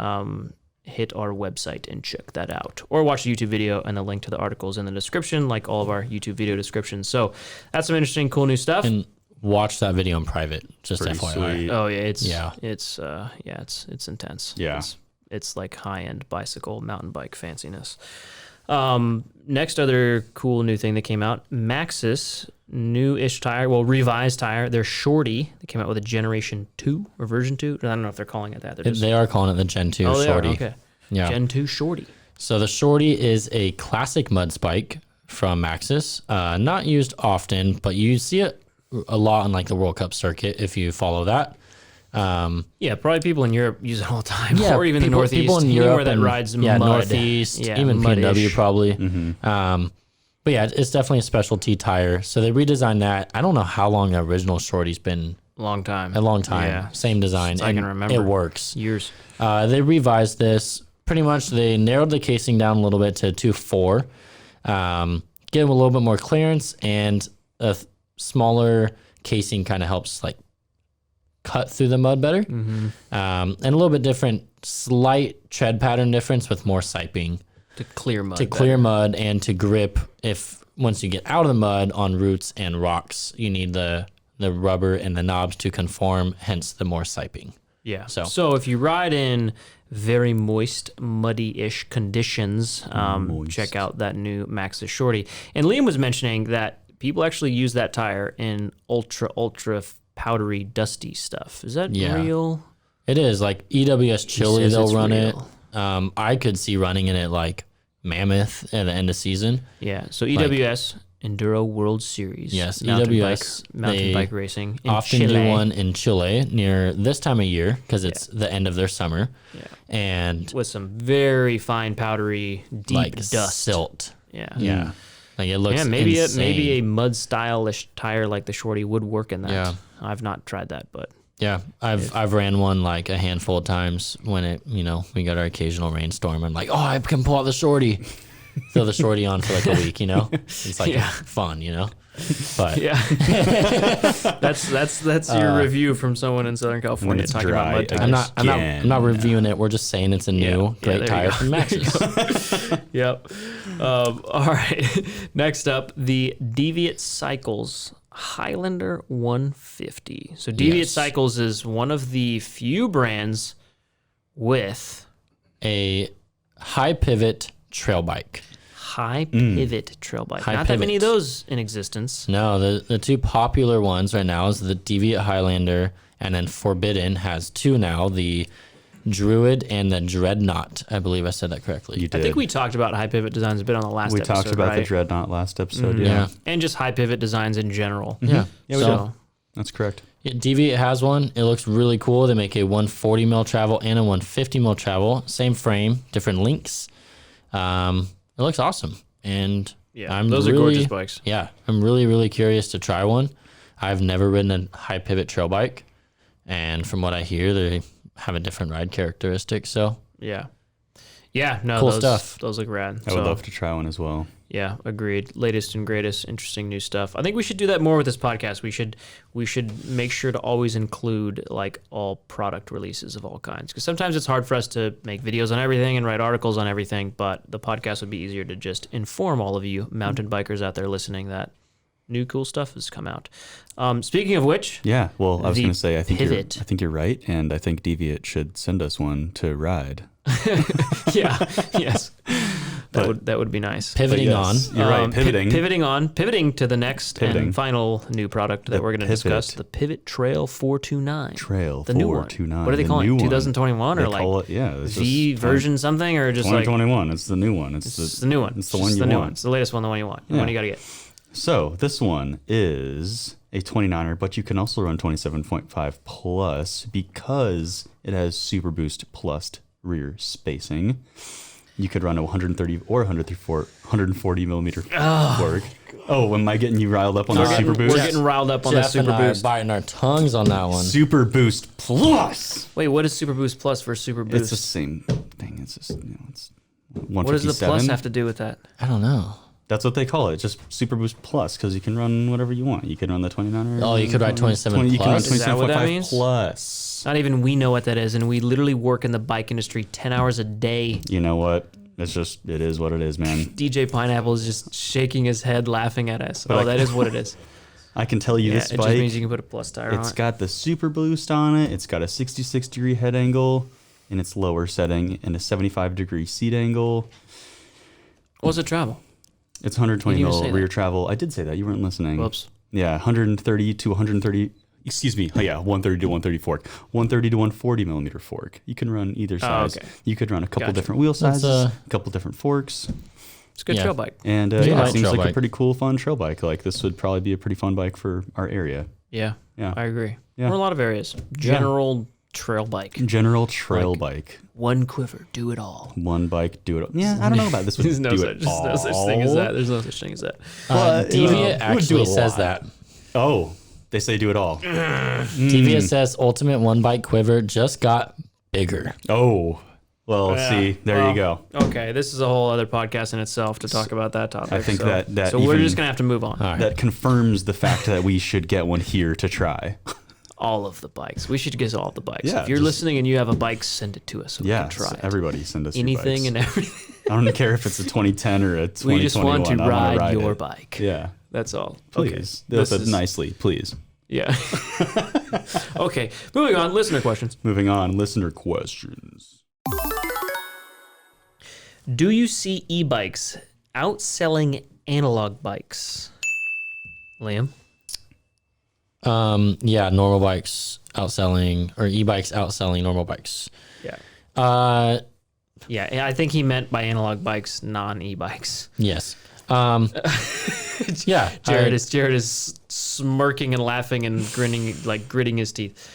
[SPEAKER 1] hit our website and check that out. Or watch the YouTube video, and the link to the articles in the description, like all of our YouTube video descriptions. So that's some interesting, cool new stuff.
[SPEAKER 2] And watch that video in private, just
[SPEAKER 3] Pretty
[SPEAKER 2] FYI.
[SPEAKER 3] sweet.
[SPEAKER 1] Oh yeah, it's intense.
[SPEAKER 3] Yeah.
[SPEAKER 1] It's like high-end bicycle, mountain bike fanciness. Next other cool new thing that came out, Maxxis new-ish tire, well, revised tire. They're Shorty. They came out with a Generation 2 or version 2. I don't know if they're calling it that.
[SPEAKER 2] They are calling it the Gen 2 Shorty.
[SPEAKER 1] Okay.
[SPEAKER 2] Yeah.
[SPEAKER 1] Gen 2 Shorty.
[SPEAKER 2] So the Shorty is a classic mud spike from Maxxis. Not used often, but you see it a lot on like the World Cup circuit if you follow that.
[SPEAKER 1] Yeah, probably people in Europe use it all the time,
[SPEAKER 2] Yeah,
[SPEAKER 1] or even the Northeast,
[SPEAKER 2] people in
[SPEAKER 1] anywhere
[SPEAKER 2] Europe
[SPEAKER 1] that
[SPEAKER 2] and,
[SPEAKER 1] rides
[SPEAKER 2] yeah,
[SPEAKER 1] mud.
[SPEAKER 2] Northeast,
[SPEAKER 1] Yeah,
[SPEAKER 2] even
[SPEAKER 1] mud-ish.
[SPEAKER 2] PNW probably. But yeah, it's definitely a specialty tire. So they redesigned that. I don't know how long the original Shorty's been.
[SPEAKER 1] Long time.
[SPEAKER 2] A long time.
[SPEAKER 1] Yeah.
[SPEAKER 2] Same design.
[SPEAKER 1] Since I can remember.
[SPEAKER 2] It works.
[SPEAKER 1] Years.
[SPEAKER 2] They revised this. Pretty much they narrowed the casing down a little bit to 2.4. Give them a little bit more clearance, and a smaller casing kind of helps like cut through the mud better. And a little bit different, slight tread pattern difference with more siping.
[SPEAKER 1] To clear mud.
[SPEAKER 2] To clear mud and to grip if once you get out of the mud on roots and rocks, you need the rubber and the knobs to conform, hence the more siping.
[SPEAKER 1] Yeah.
[SPEAKER 2] So
[SPEAKER 1] if you ride in very moist, muddy-ish conditions, check out that new Maxxis Shorty. And Liam was mentioning that people actually use that tire in ultra powdery, dusty stuff. Is that real?
[SPEAKER 2] It is. Like EWS Chile,
[SPEAKER 1] says
[SPEAKER 2] they'll
[SPEAKER 1] it's
[SPEAKER 2] run
[SPEAKER 1] real.
[SPEAKER 2] it. I could see running in it like Mammoth at the end of season.
[SPEAKER 1] Yeah. So EWS, Enduro World Series.
[SPEAKER 2] Yes,
[SPEAKER 1] mountain
[SPEAKER 2] EWS.
[SPEAKER 1] mountain bike racing in
[SPEAKER 2] often
[SPEAKER 1] Chile.
[SPEAKER 2] do one in Chile near this time of year because it's the end of their summer.
[SPEAKER 1] Yeah.
[SPEAKER 2] And
[SPEAKER 1] With some very fine, powdery, deep
[SPEAKER 2] like
[SPEAKER 1] dust.
[SPEAKER 2] silt.
[SPEAKER 1] Yeah.
[SPEAKER 2] Yeah. Like it looks
[SPEAKER 1] Yeah, maybe
[SPEAKER 2] insane.
[SPEAKER 1] a mud stylish tire like the Shorty would work in that.
[SPEAKER 2] Yeah.
[SPEAKER 1] I've not tried that, but
[SPEAKER 2] Yeah, I've ran one like a handful of times when it, we got our occasional rainstorm. I'm like, oh, I can pull out the Shorty, throw the Shorty on for like a week, It's like fun, But
[SPEAKER 1] yeah, that's your review from someone in Southern California
[SPEAKER 3] it's
[SPEAKER 1] talking
[SPEAKER 3] dry,
[SPEAKER 1] about mud tires.
[SPEAKER 2] I'm not reviewing it. We're just saying it's a new
[SPEAKER 1] there
[SPEAKER 2] great
[SPEAKER 1] you
[SPEAKER 2] tire
[SPEAKER 1] go.
[SPEAKER 2] from Maxxis.
[SPEAKER 1] Yep. All right. Next up, the Deviate Cycles Highlander 150. So Deviate
[SPEAKER 2] Yes.
[SPEAKER 1] Cycles is one of the few brands with
[SPEAKER 2] A high pivot trail bike.
[SPEAKER 1] high pivot trail bike.
[SPEAKER 2] High
[SPEAKER 1] Not that many of
[SPEAKER 2] pivot.
[SPEAKER 1] those in existence.
[SPEAKER 2] No, the two popular ones right now is the Deviate Highlander, and then Forbidden has two now, the Druid and the Dreadnought. I believe I said that correctly.
[SPEAKER 3] You did.
[SPEAKER 1] I think we talked about high pivot designs a bit on the last
[SPEAKER 3] We
[SPEAKER 1] episode.
[SPEAKER 3] talked about
[SPEAKER 1] right?
[SPEAKER 3] the Dreadnought last episode.
[SPEAKER 2] Yeah.
[SPEAKER 1] And just high pivot designs in general.
[SPEAKER 2] Yeah.
[SPEAKER 3] Yeah, we
[SPEAKER 1] So,
[SPEAKER 3] That's correct.
[SPEAKER 2] Yeah, Deviate has one. It looks really cool. They make a 140 mil travel and a 150 mil travel. Same frame, different links. It looks awesome. And
[SPEAKER 1] yeah, those are gorgeous bikes.
[SPEAKER 2] Yeah, I'm really, really curious to try one. I've never ridden a high pivot trail bike. And from what I hear, they have a different ride characteristic. So
[SPEAKER 1] Yeah. Yeah, no,
[SPEAKER 2] Cool
[SPEAKER 1] those,
[SPEAKER 2] stuff.
[SPEAKER 1] Those look rad.
[SPEAKER 3] I would love to try one as well.
[SPEAKER 1] Yeah, agreed. Latest and greatest, interesting new stuff. I think we should do that more with this podcast. We should make sure to always include like all product releases of all kinds, because sometimes it's hard for us to make videos on everything and write articles on everything. But the podcast would be easier to just inform all of you mountain bikers out there listening that new cool stuff has come out. Speaking of which,
[SPEAKER 3] Yeah, well, I was
[SPEAKER 1] The
[SPEAKER 3] going to say, I
[SPEAKER 1] pivot.
[SPEAKER 3] think you're right, and I think Deviate should send us one to ride.
[SPEAKER 1] yeah, yes. That would be nice.
[SPEAKER 2] Pivoting on.
[SPEAKER 3] You're right. Pivoting.
[SPEAKER 1] Pivoting to the next and final new product that we're going to discuss, the Pivot Trail 429.
[SPEAKER 3] The
[SPEAKER 1] new
[SPEAKER 3] new
[SPEAKER 1] one.
[SPEAKER 3] 429.
[SPEAKER 1] What are they
[SPEAKER 3] the
[SPEAKER 1] calling
[SPEAKER 3] new
[SPEAKER 1] it?
[SPEAKER 3] one.
[SPEAKER 1] 2021
[SPEAKER 3] They
[SPEAKER 1] or like
[SPEAKER 3] call it, it's
[SPEAKER 1] V
[SPEAKER 3] just
[SPEAKER 1] version something or just like
[SPEAKER 3] 2021. It's the new one.
[SPEAKER 1] it's the new one.
[SPEAKER 3] It's the
[SPEAKER 1] It's
[SPEAKER 3] one
[SPEAKER 1] just
[SPEAKER 3] you
[SPEAKER 1] the new
[SPEAKER 3] want.
[SPEAKER 1] one. It's the latest one, the one you want. The one you got to get.
[SPEAKER 3] So this one is a 29er, but you can also run 27.5 plus because it has Super Boost plus rear spacing. You could run a 130 or 140 millimeter fork. Oh, am I getting you riled up on the Super Boost?
[SPEAKER 1] We're getting riled up on the
[SPEAKER 2] Jeff
[SPEAKER 1] Super
[SPEAKER 2] and I
[SPEAKER 1] Boost.
[SPEAKER 2] are biting our tongues on that one.
[SPEAKER 3] Super Boost Plus.
[SPEAKER 1] Wait, what is Super Boost Plus versus Super Boost?
[SPEAKER 3] It's the same thing. It's just it's 157.
[SPEAKER 1] What does the plus have to do with that?
[SPEAKER 2] I don't know.
[SPEAKER 3] That's what they call it. Just Super Boost Plus because you can run whatever you want. You can run the 29er.
[SPEAKER 2] Oh, you could ride 27
[SPEAKER 3] You can run
[SPEAKER 2] plus?
[SPEAKER 1] Is that what that
[SPEAKER 3] 27.5
[SPEAKER 1] means?
[SPEAKER 3] plus.
[SPEAKER 1] Not even we know what that is, and we literally work in the bike industry 10 hours a day.
[SPEAKER 3] You know what? It is what it is, man.
[SPEAKER 1] DJ Pineapple is just shaking his head, laughing at us.
[SPEAKER 3] But
[SPEAKER 1] That is what it is.
[SPEAKER 3] I can tell you
[SPEAKER 1] Yeah,
[SPEAKER 3] this
[SPEAKER 1] it
[SPEAKER 3] bike.
[SPEAKER 1] just means you can put a plus tire on
[SPEAKER 3] It's
[SPEAKER 1] it.
[SPEAKER 3] got the Super Boost on it. It's got a 66-degree head angle in its lower setting and a 75-degree seat angle.
[SPEAKER 1] What's it travel?
[SPEAKER 3] It's 120
[SPEAKER 1] You didn't even
[SPEAKER 3] mil
[SPEAKER 1] say
[SPEAKER 3] rear
[SPEAKER 1] that.
[SPEAKER 3] travel. I did say that. You weren't listening.
[SPEAKER 1] Whoops.
[SPEAKER 3] Yeah, 130 to 130. Excuse me. Oh, yeah, 130 to 130 fork. 130 to 140 millimeter fork. You can run either size.
[SPEAKER 1] okay.
[SPEAKER 3] You could run a couple
[SPEAKER 1] Gotcha.
[SPEAKER 3] different wheel sizes,
[SPEAKER 2] a
[SPEAKER 3] couple different forks.
[SPEAKER 1] It's a good
[SPEAKER 2] Yeah.
[SPEAKER 1] trail bike.
[SPEAKER 3] And
[SPEAKER 2] It's a
[SPEAKER 3] yeah,
[SPEAKER 2] light
[SPEAKER 3] it seems
[SPEAKER 2] trail
[SPEAKER 3] like a
[SPEAKER 2] bike.
[SPEAKER 3] pretty cool, fun trail bike. Like this would probably be a pretty fun bike for our area.
[SPEAKER 1] Yeah,
[SPEAKER 3] Yeah.
[SPEAKER 1] I agree.
[SPEAKER 3] Yeah.
[SPEAKER 1] Or a lot of areas. General trail bike.
[SPEAKER 3] General trail bike.
[SPEAKER 1] One quiver, do it all.
[SPEAKER 3] One bike, do it all. Yeah, I don't know about this. Would
[SPEAKER 1] There's no
[SPEAKER 3] do
[SPEAKER 1] such,
[SPEAKER 3] it
[SPEAKER 1] there's no such
[SPEAKER 3] all.
[SPEAKER 1] thing as that. There's no such thing as that.
[SPEAKER 2] Deviant
[SPEAKER 3] it would do
[SPEAKER 2] actually
[SPEAKER 3] a
[SPEAKER 2] says
[SPEAKER 3] lot.
[SPEAKER 2] that.
[SPEAKER 3] Oh, they say do it all.
[SPEAKER 2] Deviant says Ultimate One Bike Quiver just got bigger.
[SPEAKER 3] Oh, well, see, there you go.
[SPEAKER 1] Okay, this is a whole other podcast in itself to talk about that topic.
[SPEAKER 3] I think
[SPEAKER 1] so,
[SPEAKER 3] that
[SPEAKER 1] So we're
[SPEAKER 3] even-
[SPEAKER 1] just gonna have to move on.
[SPEAKER 2] All right.
[SPEAKER 3] That confirms the fact that we should get one here to try.
[SPEAKER 1] All of the bikes. We should get all the bikes.
[SPEAKER 3] Yeah,
[SPEAKER 1] if you're
[SPEAKER 3] just-
[SPEAKER 1] listening and you have a bike, send it to us so we
[SPEAKER 3] Yeah,
[SPEAKER 1] can try it.
[SPEAKER 3] everybody send us your
[SPEAKER 1] Anything
[SPEAKER 3] bikes.
[SPEAKER 1] and everything.
[SPEAKER 3] I don't care if it's a 2010 or a 2021.
[SPEAKER 1] We just want to
[SPEAKER 3] I wanna
[SPEAKER 1] ride your
[SPEAKER 3] it.
[SPEAKER 1] bike.
[SPEAKER 3] Yeah,
[SPEAKER 1] That's all.
[SPEAKER 3] please.
[SPEAKER 1] Okay.
[SPEAKER 3] That's
[SPEAKER 1] This is-
[SPEAKER 3] nicely, please.
[SPEAKER 1] Yeah. Okay. Moving on. Listener questions.
[SPEAKER 3] Moving on, listener questions.
[SPEAKER 1] Do you see e-bikes outselling analog bikes? Liam?
[SPEAKER 2] Yeah, normal bikes outselling, or e-bikes outselling normal bikes.
[SPEAKER 1] Yeah. Yeah, I think he meant by analog bikes, non-e-bikes.
[SPEAKER 2] Yes. Yeah.
[SPEAKER 1] Jared is smirking and laughing and grinning, like gritting his teeth,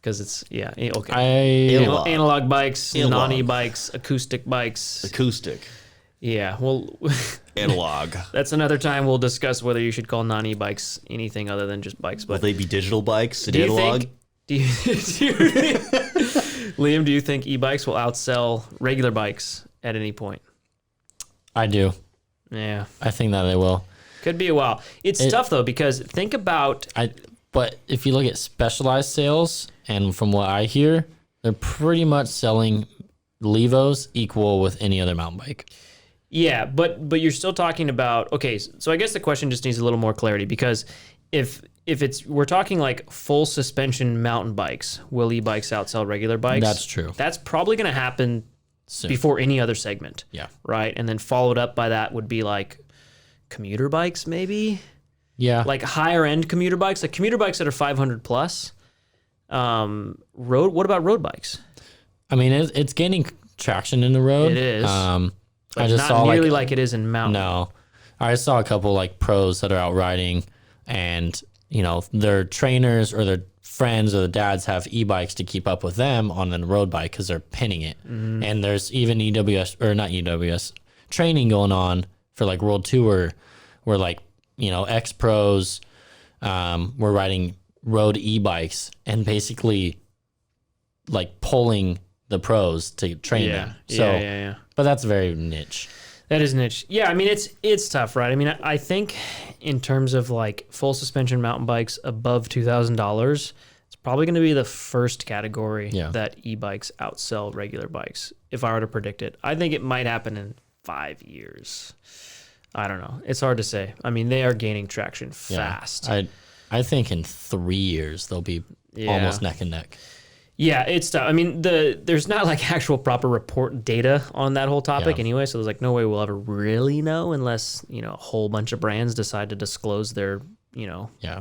[SPEAKER 1] because it's okay. Analog bikes, non-e-bikes, acoustic bikes.
[SPEAKER 3] Acoustic.
[SPEAKER 1] Yeah, well,
[SPEAKER 3] Analog.
[SPEAKER 1] that's another time we'll discuss whether you should call non-e-bikes anything other than just bikes. But
[SPEAKER 3] Will they be digital bikes?
[SPEAKER 1] do you think? Liam, do you think e-bikes will outsell regular bikes at any point?
[SPEAKER 2] I do.
[SPEAKER 1] Yeah,
[SPEAKER 2] I think that they will.
[SPEAKER 1] could be a while. It's tough though, because think about
[SPEAKER 2] But if you look at specialized sales, and from what I hear, they're pretty much selling Levos equal with any other mountain bike.
[SPEAKER 1] yeah, but you're still talking about okay. So I guess the question just needs a little more clarity, because if we're talking like full suspension mountain bikes, will e-bikes outsell regular bikes?
[SPEAKER 2] That's true.
[SPEAKER 1] That's probably going to happen
[SPEAKER 2] Soon.
[SPEAKER 1] before any other segment.
[SPEAKER 2] Yeah.
[SPEAKER 1] Right, and then followed up by that would be like commuter bikes, maybe.
[SPEAKER 2] Yeah.
[SPEAKER 1] Like higher end commuter bikes, like commuter bikes that are 500 plus. What about road bikes?
[SPEAKER 2] I mean, it's gaining traction in the road.
[SPEAKER 1] It is.
[SPEAKER 2] I
[SPEAKER 1] Like,
[SPEAKER 2] just
[SPEAKER 1] not
[SPEAKER 2] saw
[SPEAKER 1] nearly like it is in mountain.
[SPEAKER 2] No, I just saw a couple like pros that are out riding, and you know their trainers or their friends or the dads have e-bikes to keep up with them on the road bike because they're pinning it.
[SPEAKER 1] Mm-hmm.
[SPEAKER 2] And there's even not training going on for like World Tour, where like ex pros were riding road e-bikes and basically like pulling the pros to train them. So,
[SPEAKER 1] yeah.
[SPEAKER 2] but that's very niche.
[SPEAKER 1] That is niche. Yeah, I mean it's tough, right? I mean, I think in terms of like full suspension mountain bikes above $2,000, it's probably going to be the first category that e-bikes outsell regular bikes. If I were to predict it, I think it might happen in 5 years. I don't know. It's hard to say. I mean, they are gaining traction fast.
[SPEAKER 2] I think in 3 years they'll be almost neck and neck.
[SPEAKER 1] Yeah, it's tough. I mean, there's not like actual proper report data on that whole topic
[SPEAKER 2] Yeah.
[SPEAKER 1] anyway, so there's like no way we'll ever really know unless, a whole bunch of brands decide to disclose their,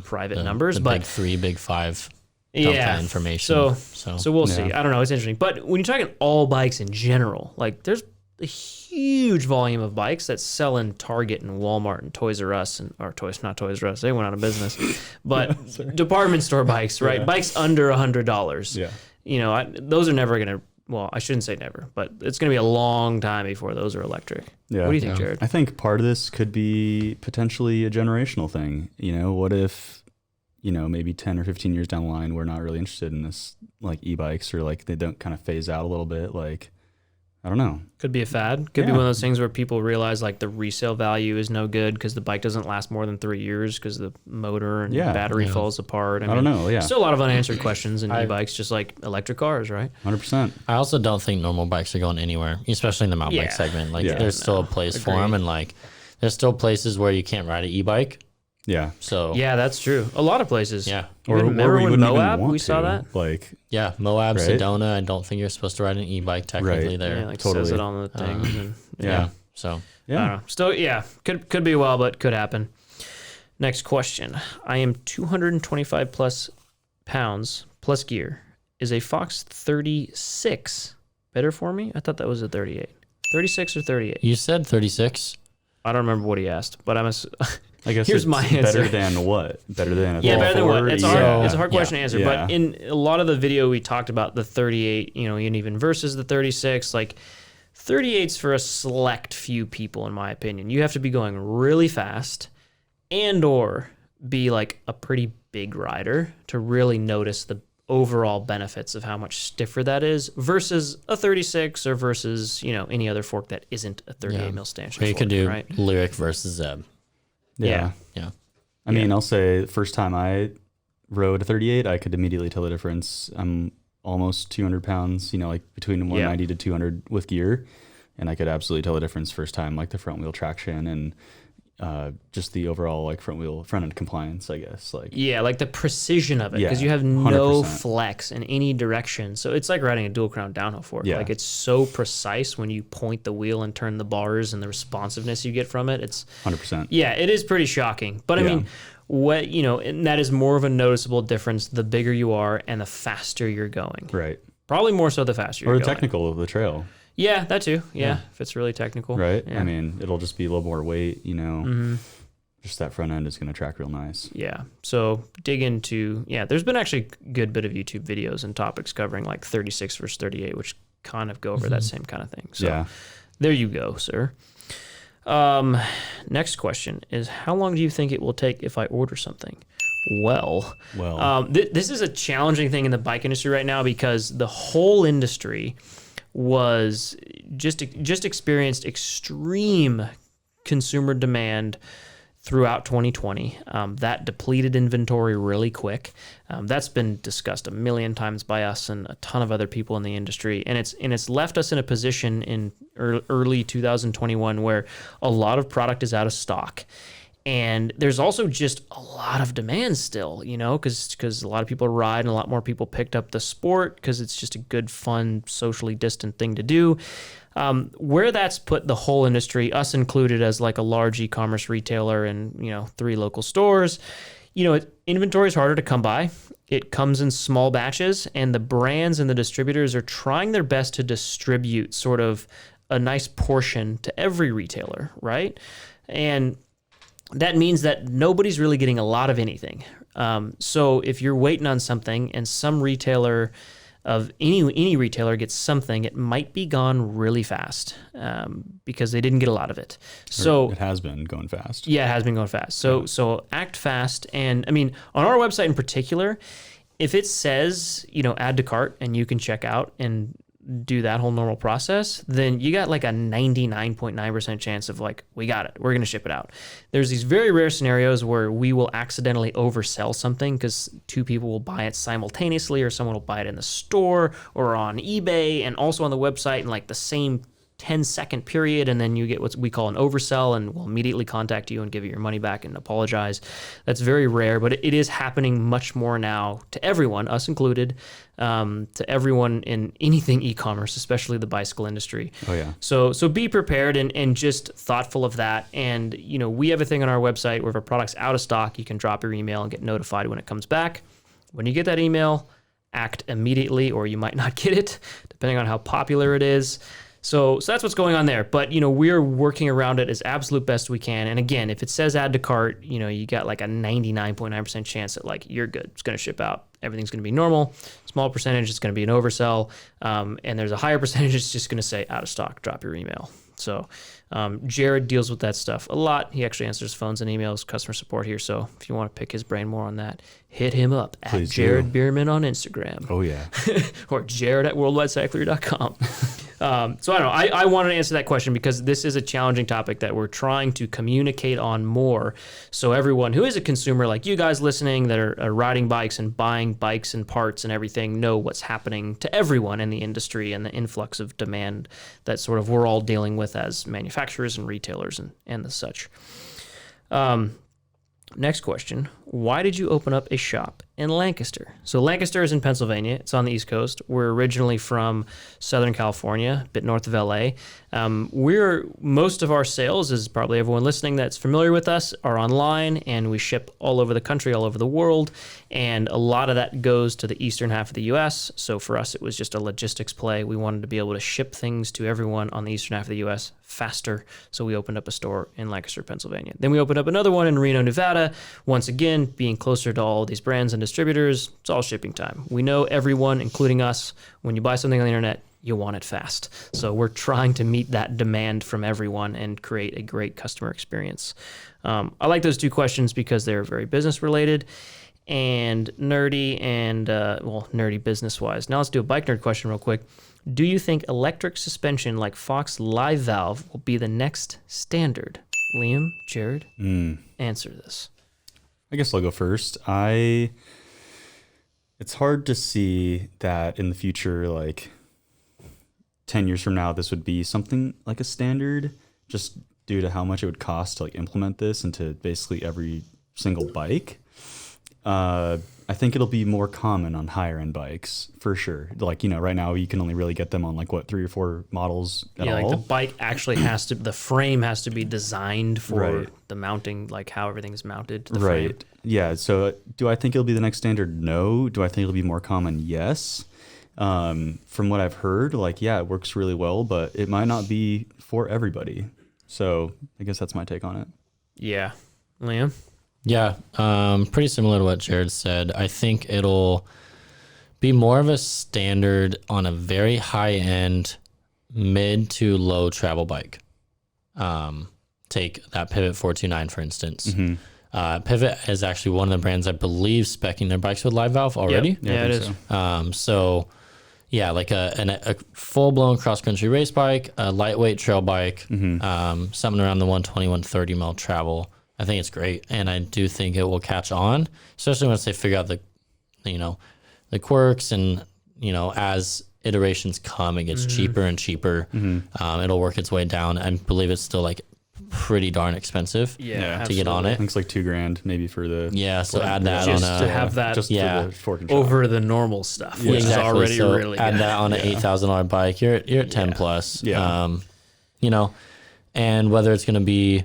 [SPEAKER 1] private numbers.
[SPEAKER 2] The
[SPEAKER 1] But
[SPEAKER 2] big 3, big 5 dump that information.
[SPEAKER 1] So we'll see. I don't know. It's interesting. But when you're talking all bikes in general, like there's a huge volume of bikes that sell in Target and Walmart and Toys R Us not Toys R Us. They went out of business, but department store bikes, right?
[SPEAKER 3] Yeah.
[SPEAKER 1] Bikes under $100.
[SPEAKER 3] Yeah.
[SPEAKER 1] Those are never going to, well, I shouldn't say never, but it's going to be a long time before those are electric.
[SPEAKER 3] Yeah.
[SPEAKER 1] What do you think, Jared?
[SPEAKER 3] I think part of this could be potentially a generational thing. What if, maybe 10 or 15 years down the line, we're not really interested in this, like e-bikes, or like they don't kind of phase out a little bit. Like, I don't know.
[SPEAKER 1] Could be a fad. Could be one of those things where people realize like the resale value is no good because the bike doesn't last more than 3 years because the motor and battery falls apart.
[SPEAKER 3] I don't know. Yeah.
[SPEAKER 1] Still a lot of unanswered questions in e-bikes, just like electric cars, right?
[SPEAKER 3] 100%.
[SPEAKER 2] I also don't think normal bikes are going anywhere, especially in the mountain bike segment. Like there's still a place for them, and like there's still places where you can't ride an e-bike.
[SPEAKER 3] Yeah.
[SPEAKER 2] So
[SPEAKER 1] yeah, that's true. A lot of places.
[SPEAKER 2] Yeah.
[SPEAKER 1] Remember
[SPEAKER 3] we
[SPEAKER 1] when
[SPEAKER 3] wouldn't even
[SPEAKER 1] Moab,
[SPEAKER 3] want
[SPEAKER 1] we saw
[SPEAKER 3] to.
[SPEAKER 1] that?
[SPEAKER 3] Like,
[SPEAKER 2] yeah, Moab,
[SPEAKER 3] Right?
[SPEAKER 2] Sedona. I don't think you're supposed to ride an e-bike technically
[SPEAKER 3] Right.
[SPEAKER 2] there.
[SPEAKER 1] Yeah, like
[SPEAKER 3] Totally.
[SPEAKER 1] says it on the things. And,
[SPEAKER 2] Yeah. So
[SPEAKER 1] I don't know. Still, could be a while, but could happen. Next question. I am 225 plus pounds plus gear. Is a Fox 36 better for me? I thought that was a 38. 36 or 38?
[SPEAKER 2] you said 36.
[SPEAKER 1] I don't remember what he asked, but
[SPEAKER 3] I guess
[SPEAKER 1] Here's
[SPEAKER 3] it's
[SPEAKER 1] my answer.
[SPEAKER 3] better than what? Better than a
[SPEAKER 1] better than what?
[SPEAKER 3] 12.4?
[SPEAKER 1] It's
[SPEAKER 3] Yeah.
[SPEAKER 1] it's a hard question to answer.
[SPEAKER 3] Yeah.
[SPEAKER 1] But in a lot of the video, we talked about the 38, and even versus the 36. Like 38's for a select few people, in my opinion. You have to be going really fast and/or be like a pretty big rider to really notice the overall benefits of how much stiffer that is versus a 36 or versus any other fork that isn't a 38 mil stanchion.
[SPEAKER 2] Or you
[SPEAKER 1] fork,
[SPEAKER 2] could do
[SPEAKER 1] right?
[SPEAKER 2] Lyric versus Zeb.
[SPEAKER 3] Yeah.
[SPEAKER 2] Yeah.
[SPEAKER 3] I mean, I'll say the first time I rode a 38, I could immediately tell the difference. I'm almost 200 pounds, like between 190 to 200 with gear. And I could absolutely tell the difference first time, like the front wheel traction and just the overall like front end compliance, I guess. Like
[SPEAKER 1] like the precision of it, because
[SPEAKER 3] Yeah,
[SPEAKER 1] you have no
[SPEAKER 3] 100%.
[SPEAKER 1] flex in any direction. So it's like riding a dual crown downhill fork.
[SPEAKER 3] Yeah.
[SPEAKER 1] Like it's so precise when you point the wheel and turn the bars, and the responsiveness you get from it. It's
[SPEAKER 3] 100%.
[SPEAKER 1] Yeah, it is pretty shocking. But I
[SPEAKER 3] Yeah.
[SPEAKER 1] mean, and that is more of a noticeable difference the bigger you are and the faster you're going.
[SPEAKER 3] Right.
[SPEAKER 1] Probably more so the faster
[SPEAKER 3] Or
[SPEAKER 1] you're
[SPEAKER 3] the
[SPEAKER 1] going.
[SPEAKER 3] technical of the trail,
[SPEAKER 1] Yeah, that too. Yeah, if it's really technical.
[SPEAKER 3] right?
[SPEAKER 1] Yeah.
[SPEAKER 3] I mean, it'll just be a little more weight, Just that front end is going to track real nice.
[SPEAKER 1] Yeah. So dig into, there's been actually a good bit of YouTube videos and topics covering like 36 versus 38, which kind of go over that same kind of thing. So
[SPEAKER 3] Yeah.
[SPEAKER 1] there you go, sir. Next question is, how long do you think it will take if I order something? Well, this is a challenging thing in the bike industry right now because the whole industry was just experienced extreme consumer demand throughout 2020. That depleted inventory really quick. That's been discussed a million times by us and a ton of other people in the industry. And it's left us in a position in early 2021 where a lot of product is out of stock. And there's also just a lot of demand still, because a lot of people ride and a lot more people picked up the sport because it's just a good, fun, socially distant thing to do. Where that's put the whole industry, us included as like a large e-commerce retailer and, 3 local stores, inventory is harder to come by. It comes in small batches, and the brands and the distributors are trying their best to distribute sort of a nice portion to every retailer, right? And that means that nobody's really getting a lot of anything. So if you're waiting on something and some retailer of any retailer gets something, it might be gone really fast because they didn't get a lot of it. So
[SPEAKER 3] it has been going fast.
[SPEAKER 1] Yeah, it has been going fast. So act fast. And I mean, on our website in particular, if it says, add to cart and you can check out and do that whole normal process, then you got like a 99.9% chance of like, we got it, we're going to ship it out. There's these very rare scenarios where we will accidentally oversell something because 2 people will buy it simultaneously, or someone will buy it in the store or on eBay and also on the website in like the same 10-second period, and then you get what we call an oversell, and we'll immediately contact you and give you your money back and apologize. That's very rare, but it is happening much more now to everyone, us included, to everyone in anything e-commerce, especially the bicycle industry.
[SPEAKER 3] Oh yeah.
[SPEAKER 1] So be prepared and just thoughtful of that. And, you know, we have a thing on our website where if a product's out of stock, you can drop your email and get notified when it comes back. When you get that email, act immediately, or you might not get it, depending on how popular it is. So that's what's going on there. But, you know, we're working around it as absolute best we can. And again, if it says add to cart, you know, you got like a 99.9% chance that like you're good. It's going to ship out. Everything's going to be normal. Small percentage is going to be an oversell. And there's a higher percentage it's just going to say out of stock, drop your email. So Jared deals with that stuff a lot. He actually answers phones and emails, customer support here. So if you want to pick his brain more on that, hit him up at
[SPEAKER 3] Please
[SPEAKER 1] Jared
[SPEAKER 3] do.
[SPEAKER 1] Bierman on Instagram.
[SPEAKER 3] Oh yeah.
[SPEAKER 1] Or Jared at worldwidecyclery.com. So I don't know. I wanted to answer that question because this is a challenging topic that we're trying to communicate on more. So everyone who is a consumer like you guys listening that are riding bikes and buying bikes and parts and everything know what's happening to everyone in the industry and the influx of demand that sort of we're all dealing with as manufacturers and retailers and the such. Next question. Why did you open up a shop in Lancaster? So Lancaster is in Pennsylvania. It's on the East Coast. We're originally from Southern California, a bit north of LA. Most of our sales, as probably everyone listening that's familiar with us, are online, and we ship all over the country, all over the world. And a lot of that goes to the eastern half of the U.S. So for us, it was just a logistics play. We wanted to be able to ship things to everyone on the eastern half of the U.S. faster. So we opened up a store in Lancaster, Pennsylvania. Then we opened up another one in Reno, Nevada. Once again, being closer to all these brands and distributors, it's all shipping time. We know everyone, including us, when you buy something on the internet, you want it fast. So we're trying to meet that demand from everyone and create a great customer experience. I like those two questions because they're very business related and nerdy and, nerdy business wise. Now let's do a bike nerd question real quick. Do you think electric suspension like Fox Live Valve will be the next standard? Liam, Jared, answer this.
[SPEAKER 3] I guess I'll go first. It's hard to see that in the future, like 10 years from now, this would be something like a standard, just due to how much it would cost to like implement this into basically every single bike. I think it'll be more common on higher end bikes for sure. Like, you know, right now you can only really get them on like 3 or 4 models at all.
[SPEAKER 1] Like the bike actually the frame has to be designed for the mounting, like how everything is mounted to the frame.
[SPEAKER 3] Yeah. So do I think it'll be the next standard? No. Do I think it'll be more common? Yes. From what I've heard, like, yeah, it works really well, but it might not be for everybody. So I guess that's my take on it.
[SPEAKER 1] Yeah. Liam?
[SPEAKER 2] Yeah, pretty similar to what Jared said. I think it'll be more of a standard on a very high-end, mid to low travel bike. Take that Pivot 429, for instance. Mm-hmm. Pivot is actually one of the brands, I believe, speccing their bikes with Live Valve already.
[SPEAKER 1] Yep. Yeah, it is.
[SPEAKER 2] So, yeah, like a full-blown cross-country race bike, a lightweight trail bike, something around the 120, 130 mile travel. I think it's great, and I do think it will catch on, especially once they figure out the quirks, and as iterations come, it gets cheaper and cheaper. It'll work its way down. I believe it's still like pretty darn expensive. To get on it.
[SPEAKER 3] I think it's like $2,000 maybe for the.
[SPEAKER 2] Yeah, so add that
[SPEAKER 1] just
[SPEAKER 2] on
[SPEAKER 1] to have that
[SPEAKER 3] just for the fork and shock.
[SPEAKER 1] over the normal stuff, which is already
[SPEAKER 2] so
[SPEAKER 1] really
[SPEAKER 2] add
[SPEAKER 1] good.
[SPEAKER 2] that on an $8,000 bike. You're at 10 plus.
[SPEAKER 3] Yeah.
[SPEAKER 2] And whether it's going to be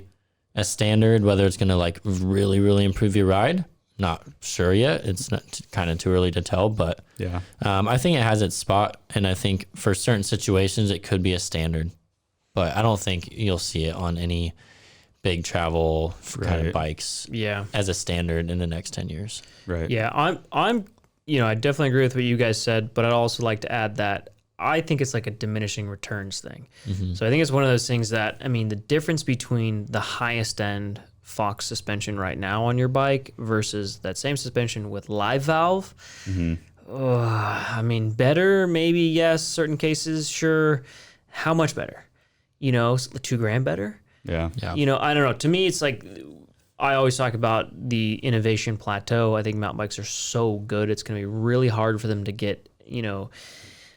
[SPEAKER 2] a standard, whether it's going to like really, really improve your ride, not sure yet. It's not kind of too early to tell, but I think it has its spot, and I think for certain situations it could be a standard, but I don't think you'll see it on any big travel kind of bikes as a standard in the next 10 years.
[SPEAKER 3] Right.
[SPEAKER 1] Yeah, I'm I definitely agree with what you guys said, but I'd also like to add that I think it's like a diminishing returns thing. So I think it's one of those things that, I mean, the difference between the highest end Fox suspension right now on your bike versus that same suspension with Live Valve, I mean, better, maybe, yes, certain cases, sure. How much better? $2,000 better?
[SPEAKER 3] Yeah.
[SPEAKER 1] I don't know. To me, it's like, I always talk about the innovation plateau. I think mountain bikes are so good. It's going to be really hard for them to get,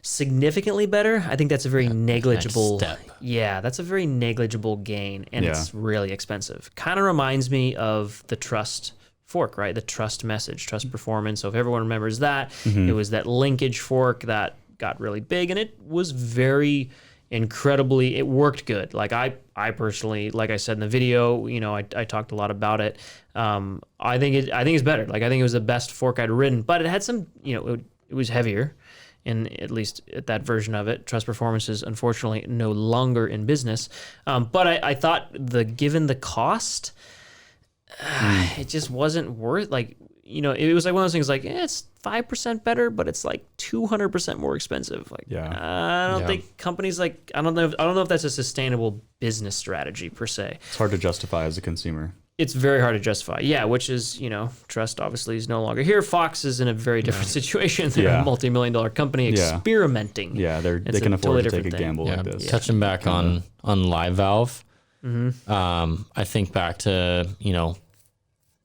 [SPEAKER 1] significantly better, I think that's a very negligible
[SPEAKER 2] step.
[SPEAKER 1] Yeah, that's a very negligible gain, and it's really expensive. Kind of reminds me of the Trust fork, right? The Trust message, Trust performance. So if everyone remembers that, it was that linkage fork that got really big, and it was very incredibly, it worked good. Like I personally, like I said in the video, you know, I talked a lot about it. I think it's better. Like I think it was the best fork I'd ridden, but it had some, you know, it was heavier. And at least at that version of it, Trust Performance is unfortunately no longer in business. But I thought given the cost, it just wasn't worth, like, you know, it was like one of those things like, it's 5% better, but it's like 200% more expensive. Like, I don't think companies like, I don't know if that's a sustainable business strategy per se.
[SPEAKER 3] It's hard to justify as a consumer.
[SPEAKER 1] It's very hard to justify. Yeah, which is, you know, Trust obviously is no longer here. Fox is in a very different situation. They're a multi-million-dollar company experimenting.
[SPEAKER 3] Yeah, they can afford to take a gamble like this.
[SPEAKER 2] Touching back on Live Valve, I think back to, you know,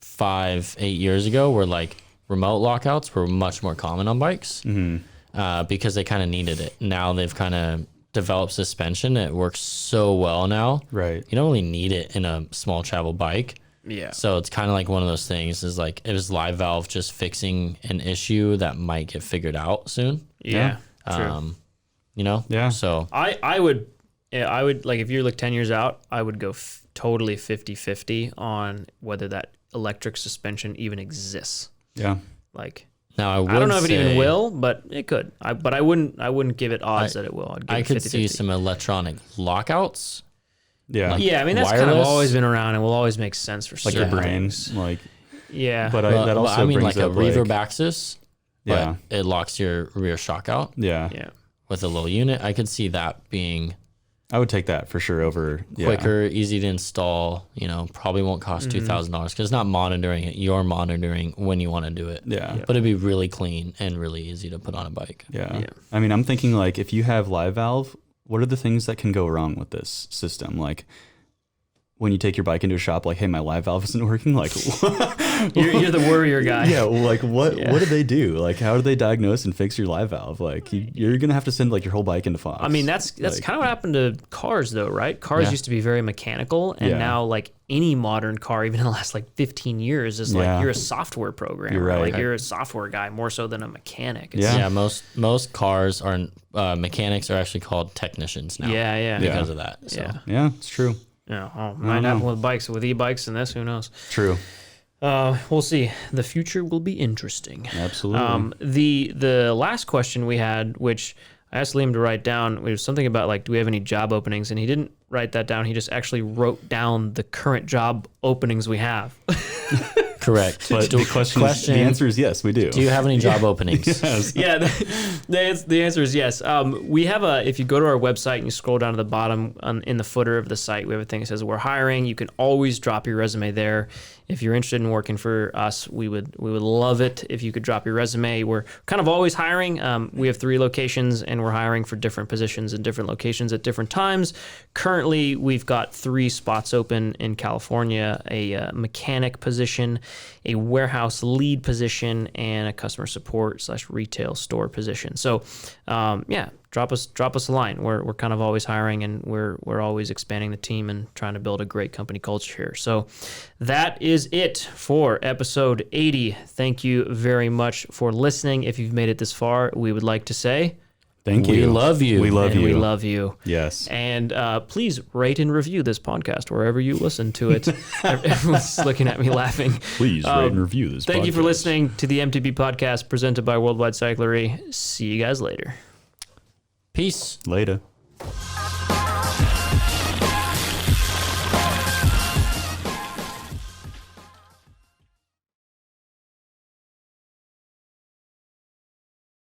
[SPEAKER 2] 5-8 years ago where like remote lockouts were much more common on bikes because they kind of needed it. Now they've kind of developed suspension. It works so well now.
[SPEAKER 3] Right.
[SPEAKER 2] You don't really need it in a small travel bike.
[SPEAKER 1] Yeah.
[SPEAKER 2] So it's kind of like one of those things is like, it was Live Valve just fixing an issue that might get figured out soon.
[SPEAKER 1] Yeah. True.
[SPEAKER 2] You know?
[SPEAKER 3] Yeah.
[SPEAKER 2] So
[SPEAKER 1] I would like, if you look 10 years out, I would go totally 50-50 on whether that electric suspension even exists.
[SPEAKER 3] Yeah.
[SPEAKER 1] Like,
[SPEAKER 2] now I
[SPEAKER 1] don't know if it even will, but it could. But I wouldn't give it odds that it will. I'd give
[SPEAKER 2] I
[SPEAKER 1] it
[SPEAKER 2] could
[SPEAKER 1] 50-50.
[SPEAKER 2] see some electronic lockouts.
[SPEAKER 3] Yeah.
[SPEAKER 1] Yeah, I mean, that's kind of
[SPEAKER 2] wireless,
[SPEAKER 1] always been around and will always make sense for
[SPEAKER 3] Like your
[SPEAKER 1] certain
[SPEAKER 3] brain.
[SPEAKER 1] things.
[SPEAKER 3] Like,
[SPEAKER 1] Yeah.
[SPEAKER 3] but that also
[SPEAKER 2] I mean,
[SPEAKER 3] brings
[SPEAKER 2] like a
[SPEAKER 3] up
[SPEAKER 2] reverb axis, but
[SPEAKER 3] Yeah.
[SPEAKER 2] it locks your rear shock out
[SPEAKER 3] Yeah.
[SPEAKER 1] Yeah.
[SPEAKER 2] with a little unit. I could see that being
[SPEAKER 3] I would take that for sure over
[SPEAKER 2] quicker, easy to install, you know, probably won't cost $2,000 because it's not monitoring it. You're monitoring when you want to do it.
[SPEAKER 3] Yeah.
[SPEAKER 2] But it'd be really clean and really easy to put on a bike.
[SPEAKER 3] Yeah. I mean, I'm thinking like if you have Live Valve, what are the things that can go wrong with this system? Like when you take your bike into a shop, like, hey, my Live Valve isn't working. Like,
[SPEAKER 1] You're the worrier guy.
[SPEAKER 3] yeah, like what do they do? Like, how do they diagnose and fix your Live Valve? Like, you're gonna have to send like your whole bike into Fox.
[SPEAKER 1] I mean, that's
[SPEAKER 3] like,
[SPEAKER 1] kind of what happened to cars, though, right? Cars used to be very mechanical, and now like any modern car, even in the last like 15 years, is like you're a software programmer.
[SPEAKER 3] You're right.
[SPEAKER 1] Like you're a software guy more so than a mechanic. It's,
[SPEAKER 2] Yeah, most cars are mechanics are actually called technicians now.
[SPEAKER 1] yeah.
[SPEAKER 2] Because of that. So.
[SPEAKER 3] Yeah, it's true.
[SPEAKER 1] Yeah. Oh, might happen with bikes, with e-bikes, and this. Who knows?
[SPEAKER 3] True.
[SPEAKER 1] We'll see. The future will be interesting.
[SPEAKER 3] Absolutely.
[SPEAKER 1] The last question we had, which I asked Liam to write down, was something about like, do we have any job openings? And he didn't write that down. He just actually wrote down the current job openings we have.
[SPEAKER 2] Correct.
[SPEAKER 3] But the answer is yes, we do.
[SPEAKER 2] Do you have any job openings?
[SPEAKER 3] Yes.
[SPEAKER 1] Yeah, the answer is yes. We have if you go to our website and you scroll down to the bottom in the footer of the site, we have a thing that says we're hiring. You can always drop your resume there. If you're interested in working for us, we would love it if you could drop your resume. We're kind of always hiring. We have 3 locations, and we're hiring for different positions in different locations at different times. Currently, we've got 3 spots open in California: a mechanic position, a warehouse lead position, and a customer support / retail store position. So, drop us a line. We're kind of always hiring, and we're always expanding the team and trying to build a great company culture here. So that is it for episode 80. Thank you very much for listening. If you've made it this far, we would like to say
[SPEAKER 3] Thank you.
[SPEAKER 2] We love you.
[SPEAKER 3] We love
[SPEAKER 1] and
[SPEAKER 3] you.
[SPEAKER 1] we love you.
[SPEAKER 3] Yes.
[SPEAKER 1] And please rate and review this podcast wherever you listen to it. Everyone's looking at me laughing.
[SPEAKER 5] Please rate and review this
[SPEAKER 1] Thank you for
[SPEAKER 5] podcast.
[SPEAKER 1] listening to the MTB Podcast presented by Worldwide Cyclery. See you guys later.
[SPEAKER 2] Peace.
[SPEAKER 3] Later.